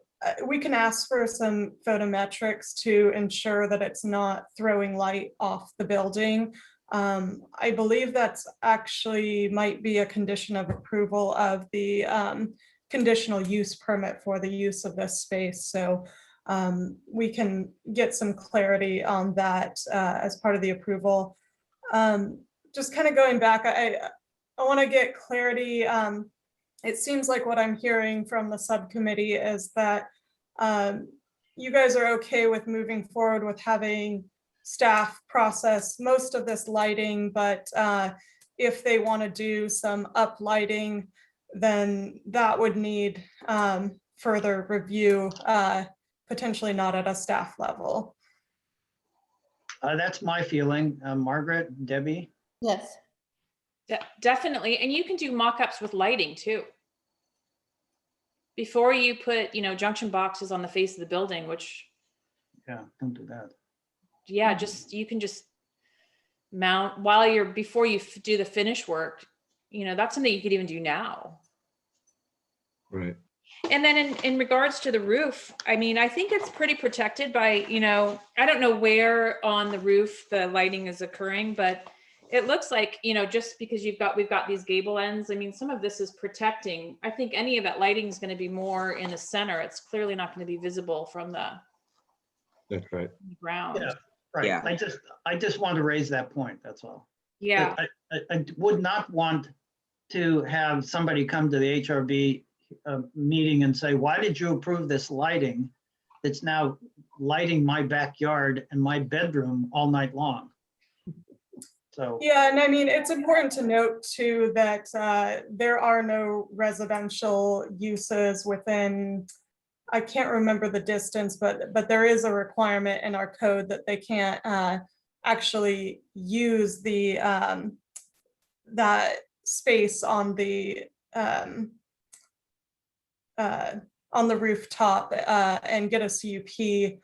we can ask for some photometrics to ensure that it's not throwing light off the building. I believe that's actually might be a condition of approval of the conditional use permit for the use of this space. So we can get some clarity on that as part of the approval. Just kind of going back, I want to get clarity. It seems like what I'm hearing from the subcommittee is that you guys are okay with moving forward with having staff process most of this lighting, but if they want to do some up lighting, then that would need further review, potentially not at a staff level. That's my feeling. Margaret, Debbie? Yes. Definitely. And you can do mock-ups with lighting too. Before you put, you know, junction boxes on the face of the building, which, Yeah, don't do that. yeah, just, you can just mount while you're, before you do the finish work, you know, that's something you could even do now. Right. And then in regards to the roof, I mean, I think it's pretty protected by, you know, I don't know where on the roof the lighting is occurring, but it looks like, you know, just because we've got these gable ends, I mean, some of this is protecting. I think any of that lighting is going to be more in the center. It's clearly not going to be visible from the That's right. ground. Yeah, right. Yeah. I just want to raise that point, that's all. Yeah. I would not want to have somebody come to the HRB meeting and say, why did you approve this lighting that's now lighting my backyard and my bedroom all night long? So Yeah, and I mean, it's important to note too that there are no residential uses within, I can't remember the distance, but there is a requirement in our code that they can't actually use the that space on the rooftop and get a CUP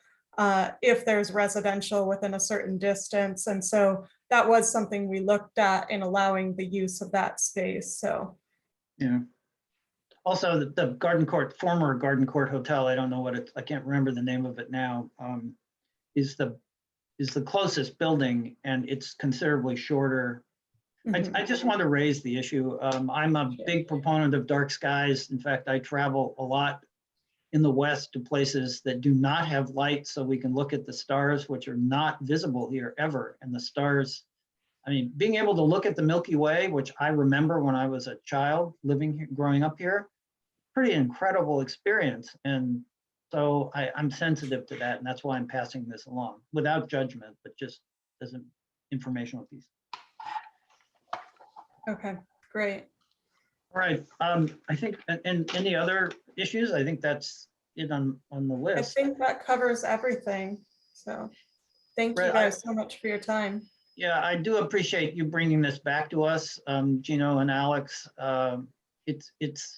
if there's residential within a certain distance. And so that was something we looked at in allowing the use of that space, so. yeah. Also, the Garden Court, former Garden Court Hotel, I don't know what I can't remember the name of it now, is the closest building, and it's considerably shorter. I just want to raise the issue. I'm a big proponent of dark skies. In fact, I travel a lot in the West to places that do not have light, so we can look at the stars, which are not visible here ever. And the stars, I mean, being able to look at the Milky Way, which I remember when I was a child living here, growing up here, pretty incredible experience. And so I'm sensitive to that, and that's why I'm passing this along without judgment, but just as an informational piece. Okay, great. All right, I think, and any other issues? I think that's it on the I list. think that covers everything, so thank you Right, guys so much for your time. Yeah, I do appreciate you bringing this back to us, Gino and Alex. It's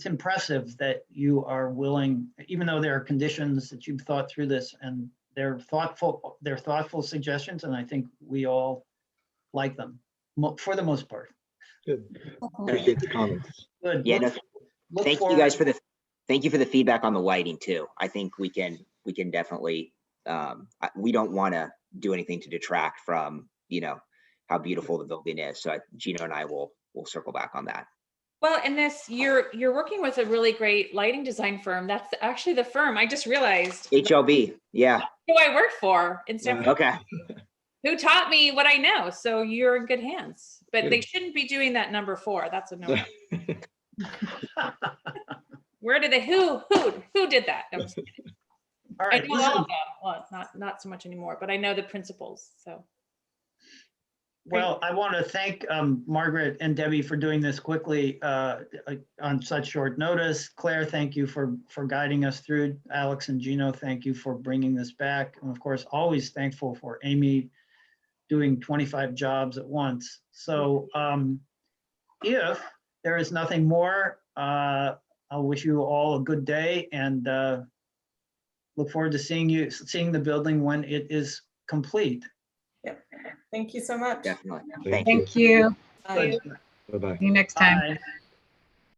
impressive that you are willing, even though there are conditions that you've thought through this, and they're thoughtful suggestions, and I think we all like them for the most part. Good. Appreciate the comments. Good. Yeah, no, Look thank you guys forward- thank you for the feedback on the lighting too. I think we can definitely, we don't want to do anything to detract from, you know, how beautiful the building is. So Gino and I will circle back on that. Well, and this, you're working with a really great lighting design firm. That's actually the firm I just realized HLB, yeah. who I work for in San Okay. who taught me what I know. So you're in good hands, but Good. they shouldn't be doing that number 4. That's a no. Where did they, who did that? No, I'm just kidding. All I right. know all listen, of them. Well, not so much anymore, but I know the principals. So Well, I want to thank Margaret and Debbie for doing this quickly on such short notice. Claire, thank you for guiding us through. Alex and Gino, thank you for bringing this back. And of course, always thankful for Amy doing 25 jobs at once. So if there is nothing more, I'll wish you all a good day and look forward to seeing the building when it is complete. Yep. Thank you so much. Definitely. Thank Thank you. Thank you. Bye. Good. Bye-bye. See you next time. Bye.